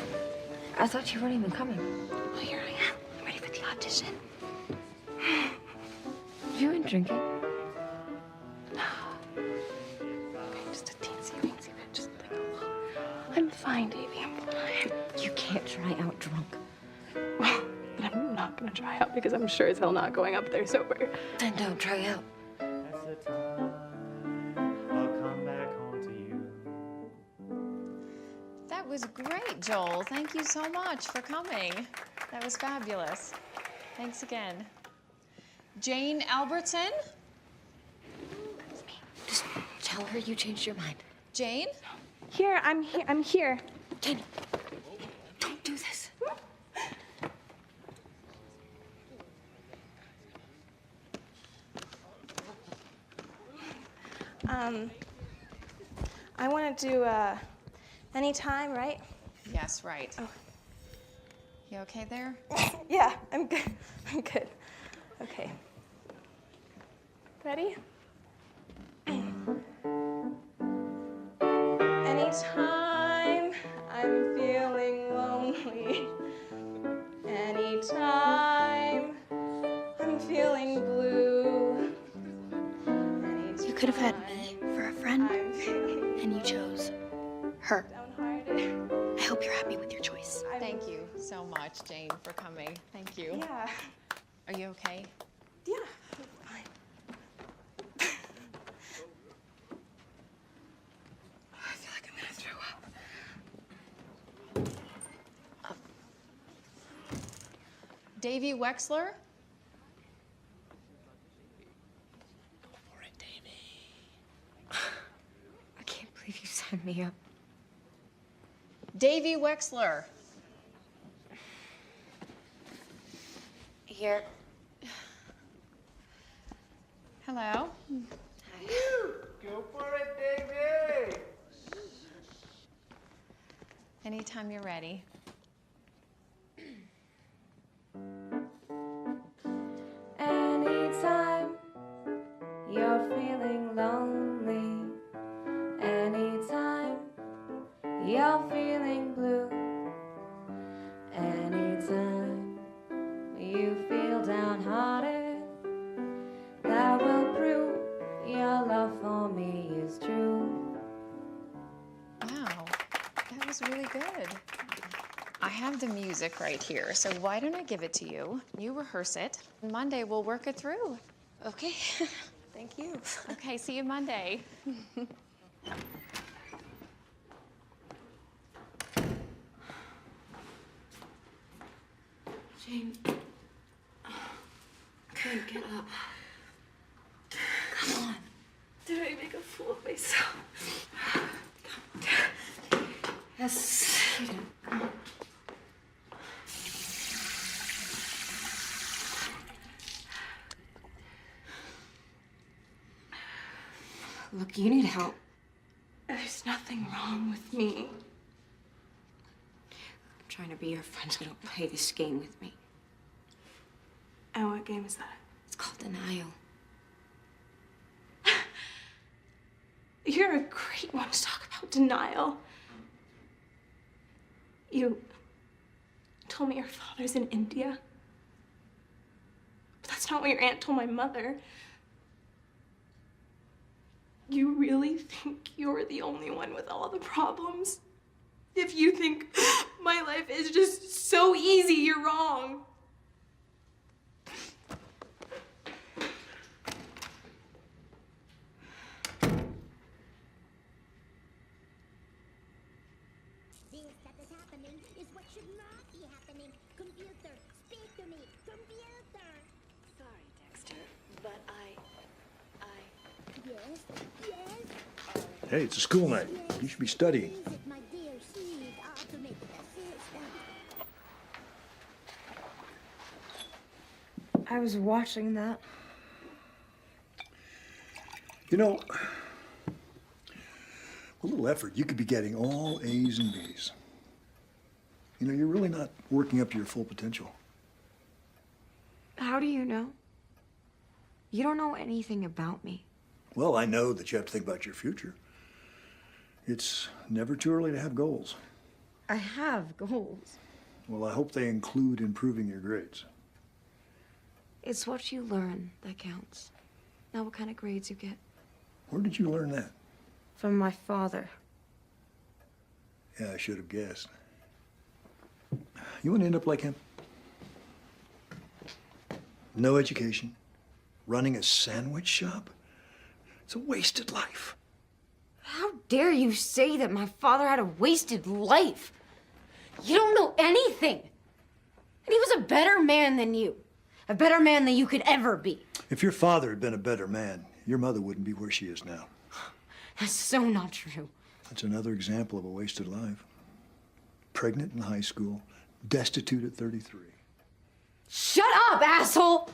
I thought you weren't even coming. Well, here I am. I'm ready for the audition. You been drinking? Just a teensy-weensy bit, just like a little. I'm fine, Davy, I'm fine. You can't try out drunk. But I'm not gonna try out because I'm sure as hell not going up there sober. Then don't try out. that's the time I'll come back home to you. That was great, Joel. Thank you so much for coming. That was fabulous. Thanks again. Jane Albertson? Just tell her you changed your mind. Jane? Here, I'm here. Jane, don't do this. I want to do anytime, right? Yes, right. Oh. You okay there? Yeah, I'm good. I'm good. Okay. Ready? Anytime I'm feeling lonely, anytime I'm feeling blue, You could have had me for a friend, and you chose her. I hope you're happy with your choice. Thank you so much, Jane, for coming. Thank you. Yeah. Are you okay? Yeah, fine. I feel like I'm gonna throw up. Davy Wexler? I can't believe you signed me up. Davy Wexler. Here. Hello. Go for it, Davy! Anytime you're ready. Anytime you're feeling lonely, anytime you're feeling blue, anytime you feel downhearted, that will prove your love for me is true. Wow, that was really good. I have the music right here, so why don't I give it to you? You rehearse it. Monday, we'll work it through. Okay, thank you. Okay, see you Monday. Jane. Good, get up. Come on. Did I make a fool of myself? Yes, you did. Come on. Look, you need help. There's nothing wrong with me. I'm trying to be your friend, so don't play this game with me. And what game is that? It's called denial. You're a great one to talk about denial. You told me your father's in India. But that's not what your aunt told my mother. You really think you're the only one with all the problems? If you think my life is just so easy, you're wrong. should not be happening. Computer, speak to me. Computer. Sorry, Dexter, but Yes, yes. Hey, it's a school night. You should be studying. Is it, my dear? She's automated assistant. I was watching that. You know, a little effort, you could be getting all A's and B's. You know, you're really not working up to your full potential. How do you know? You don't know anything about me. Well, I know that you have to think about your future. It's never too early to have goals. I have goals. Well, I hope they include improving your grades. It's what you learn that counts. Not what kind of grades you get. Where did you learn that? From my father. Yeah, I should have guessed. You want to end up like him? No education, running a sandwich shop? It's a wasted life. How dare you say that my father had a wasted life? You don't know anything. And he was a better man than you. A better man than you could ever be. If your father had been a better man, your mother wouldn't be where she is now. That's so not true. That's another example of a wasted life. Pregnant in high school, destitute at 33. Shut up, asshole!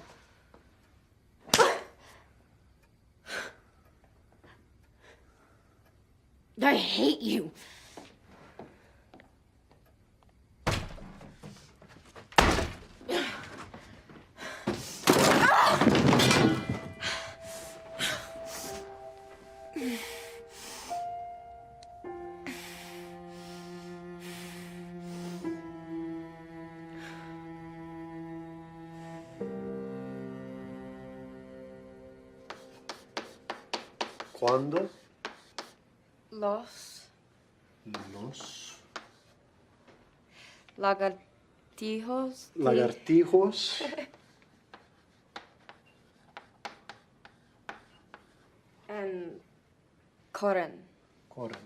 I hate you. ¿Cuándo? Los Los lagartijos. lagartijos And corren. corren.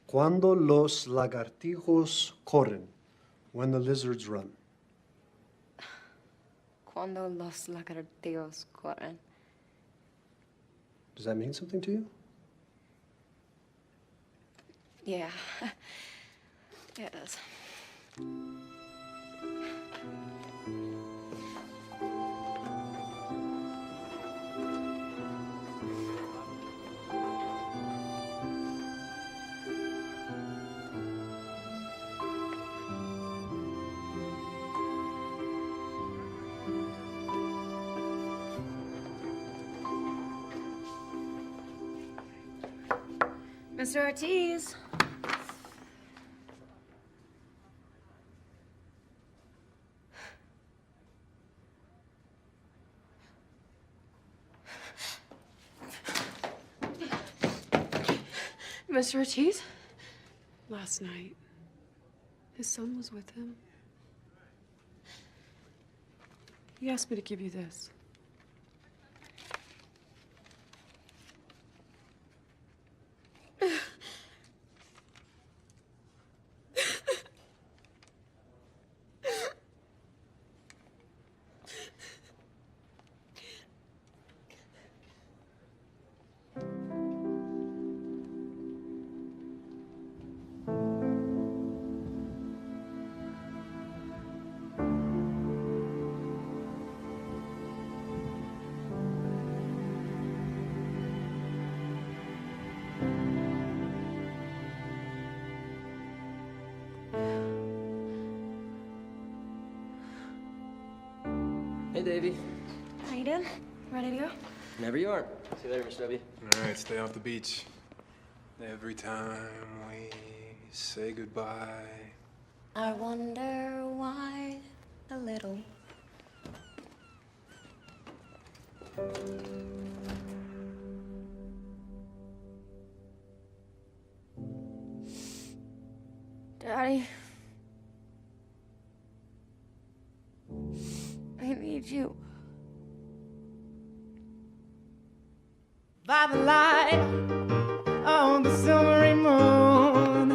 Cuando los lagartijos corren. When the lizards run. Cuando los lagartijos corren. Does that mean something to you? Yeah. Yeah, it does. Mr. Ortiz. Mr. Ortiz? Last night, his son was with him. He asked me to give you this. Hey, Davey. How you doing? Ready to go? Whenever you are. See you later, Mr. W. All right, stay off the beach. Every time we say goodbye. I wonder why a little. Daddy. I need you. By the light of the silvery moon,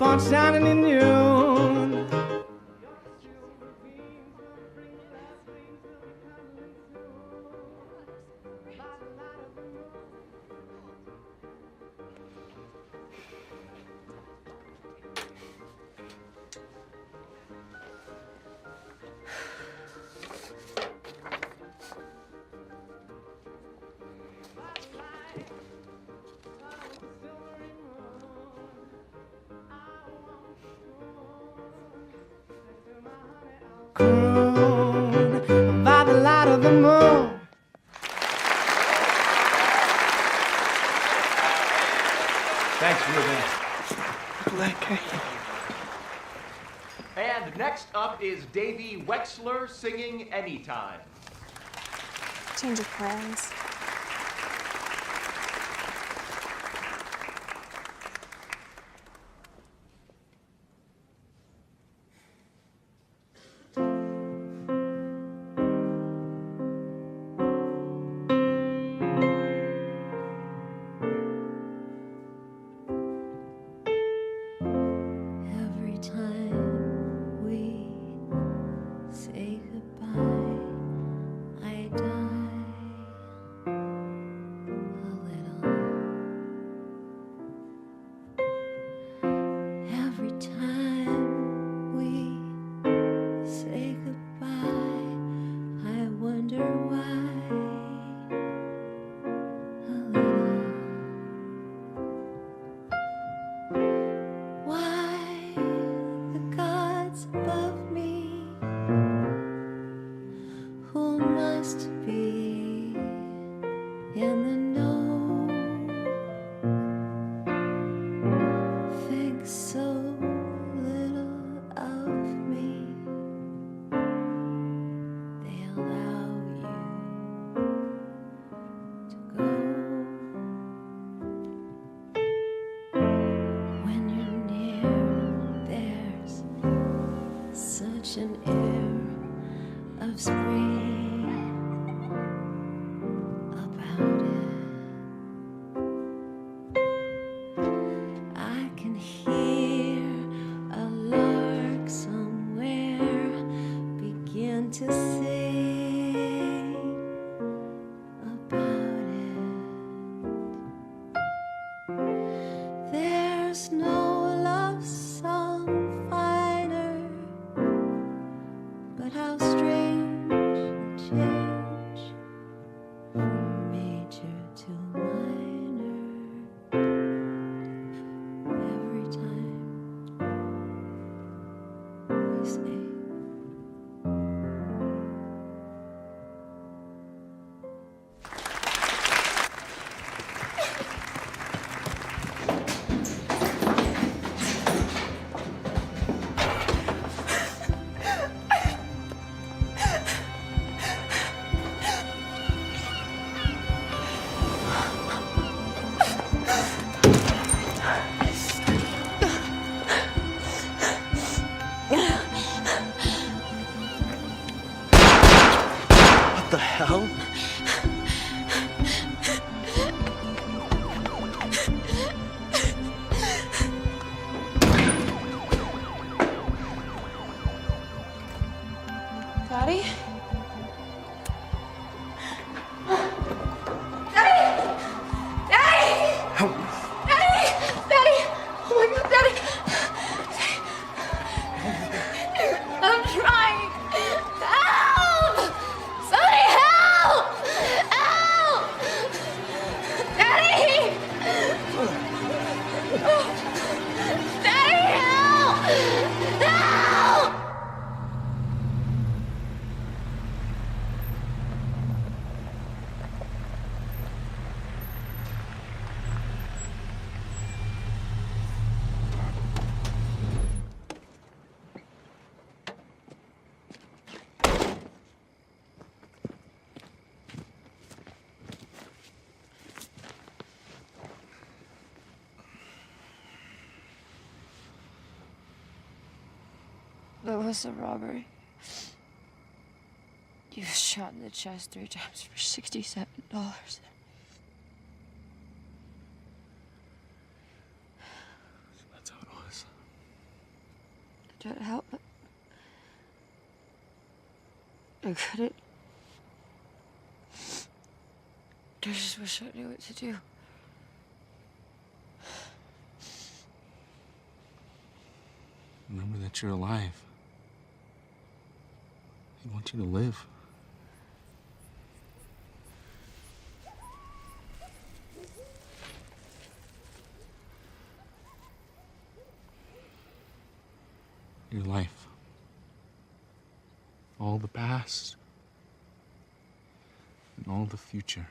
sun shining in June. By the light of the moon. Thanks, Ruben. Lekker. And next up is Davey Wexler singing Anytime. Change of plans. Every time we say goodbye, I die a little. Every time we say goodbye, I wonder why a little. Why the gods above me, who must be in the know, think so little of me. They allow you to go. When you're near, there's such an air of spring about it. I can hear a lark somewhere begin to sing about it. There's no love song finer, but how strange the change from major to minor. Every time we say What the hell? Daddy? I'm trying. Help! Somebody help! Help! Daddy! Daddy, help! Help! There was a robbery. You was shot in the chest 3 times for $67. That's how it was. try to help, but I couldn't. I just wish I knew what to do. Remember that you're alive. He wants you to live. Your life. All the past. And all the future.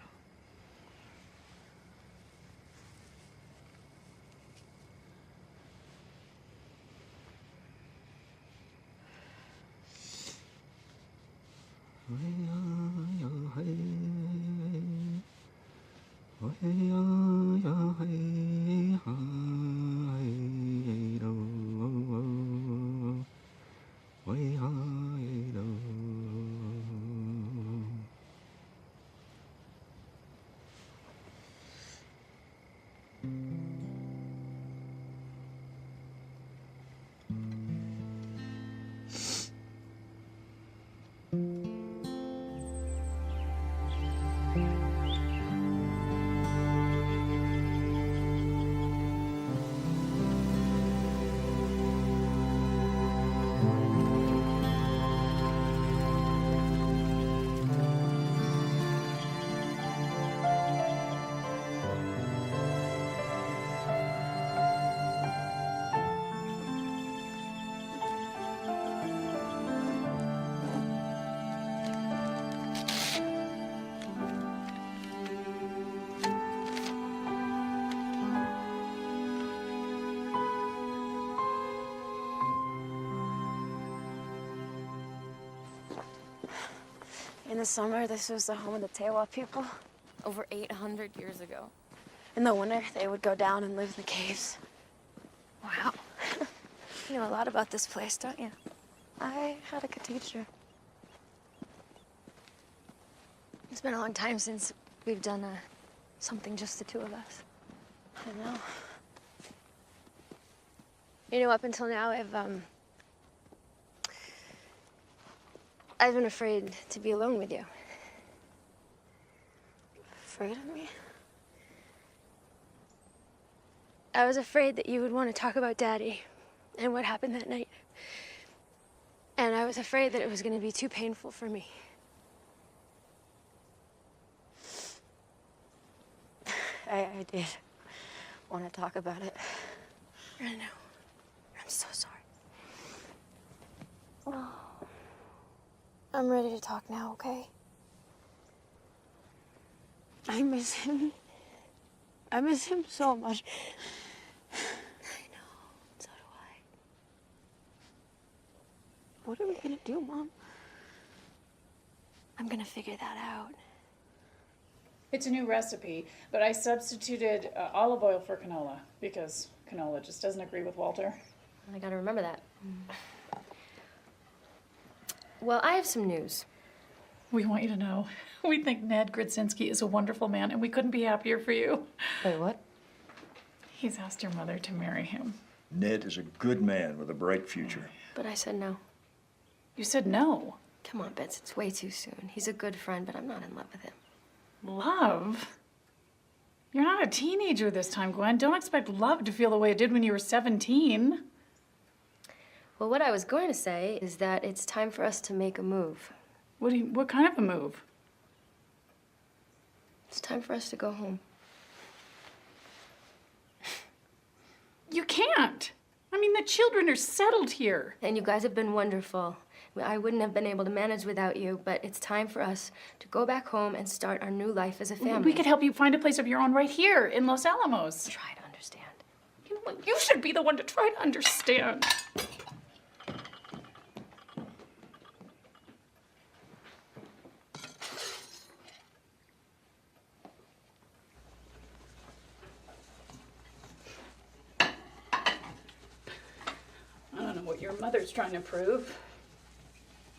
In the summer, this was the home of the Tewa people, over 800 years ago. In the winter, they would go down and live in the caves. Wow. You know a lot about this place, don't you? I had a good teacher. It's been a long time since we've done something just the two of us. I know. You know, up until now, I've been afraid to be alone with you. Afraid of me? I was afraid that you would want to talk about Daddy and what happened that night. And I was afraid that it was going to be too painful for me. I did want to talk about it. I know. I'm so sorry. Oh. I'm ready to talk now, okay? I miss him. I miss him so much. I know. So do I. What are we gonna do, Mom? I'm gonna figure that out. It's a new recipe, but I substituted olive oil for canola because canola just doesn't agree with Walter. I gotta remember that. Well, I have some news. We want you to know. We think Ned Grodzinski is a wonderful man, and we couldn't be happier for you. Wait, what? He's asked your mother to marry him. Ned is a good man with a bright future. But I said no. You said no? Come on, Bets, it's way too soon. He's a good friend, but I'm not in love with him. Love? You're not a teenager this time, Gwen. Don't expect love to feel the way it did when you were 17. Well, what I was going to say is that it's time for us to make a move. What kind of a move? It's time for us to go home. You can't. I mean, the children are settled here. And you guys have been wonderful. I wouldn't have been able to manage without you, but it's time for us to go back home and start our new life as a family. We could help you find a place of your own right here in Los Alamos. Try to understand. You know what? You should be the one to try to understand. I don't know what your mother's trying to prove.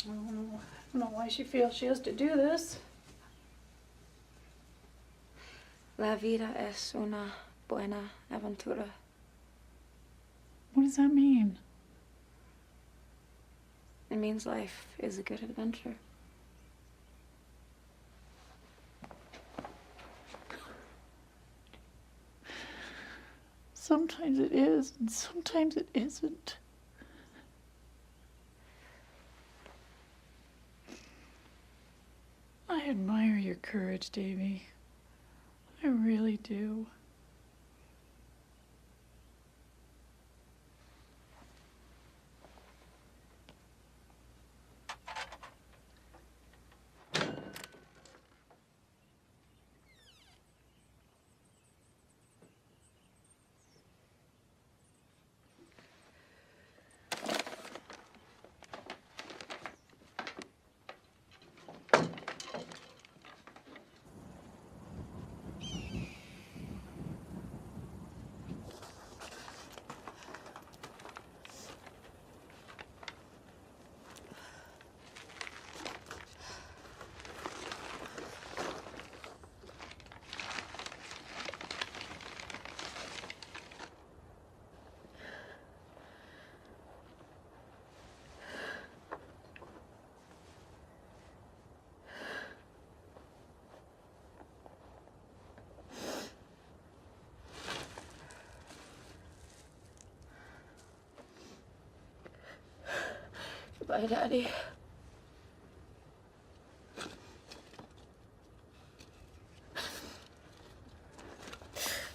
I don't know why she feels she has to do this. La vida es una buena aventura. What does that mean? It means life is a good adventure. Sometimes it is, and sometimes it isn't. I admire your courage, Davy. I really do. Bye, Daddy.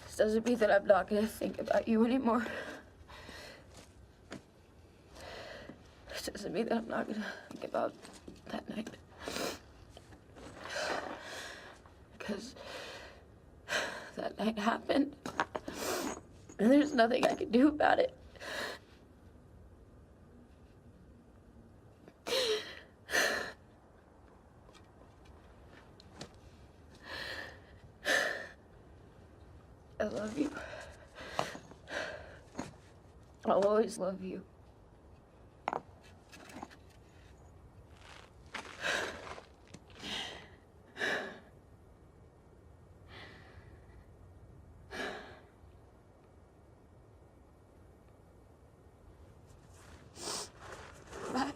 This doesn't mean that I'm not gonna think about you anymore. This doesn't mean that I'm not gonna think about that night. Because that night happened, and there's nothing I can do about it. I love you. I'll always love you. Bye.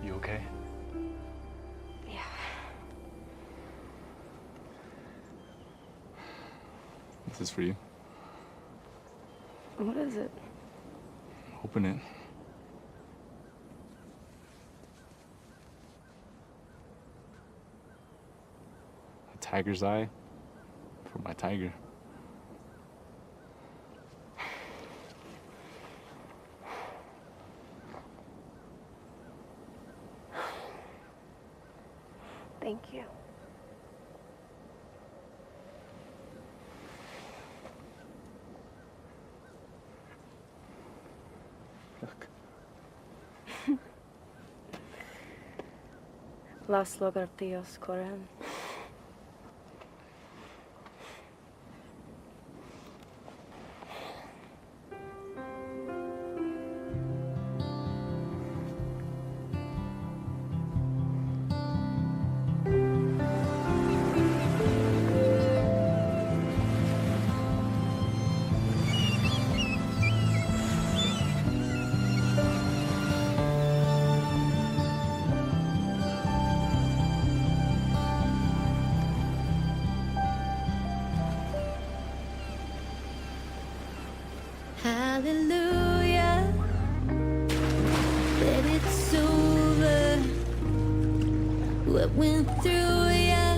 You okay? Yeah. This is for you. What is it? Open it. A tiger's eye for my tiger. Thank you. Look. Las lagartijas corren. Hallelujah, that it's over. What went through ya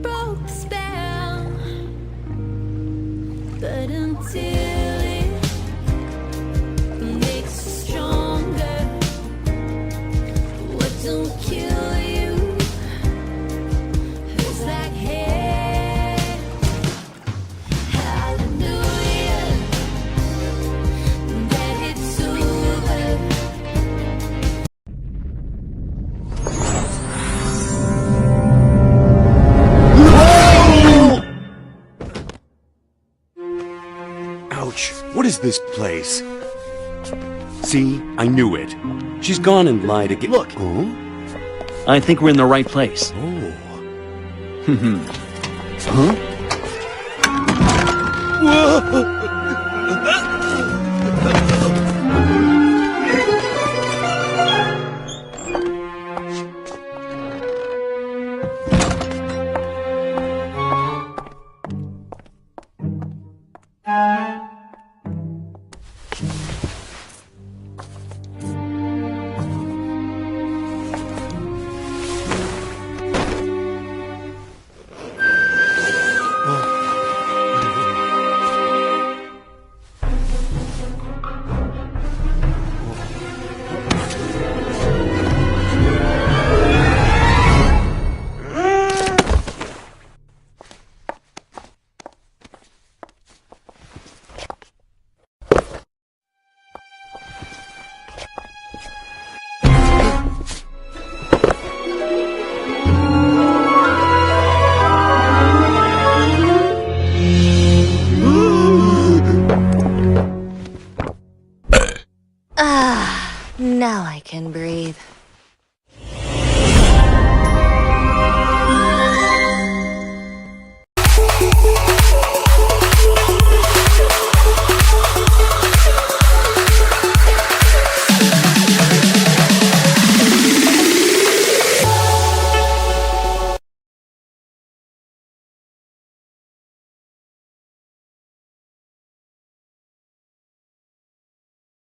broke the spell, but until it makes you stronger, what don't kill you hurts like hell. What is this place? See, I knew it. She's gone and lied again. Look. Oh? I think we're in the right place. Oh. Huh? Whoa!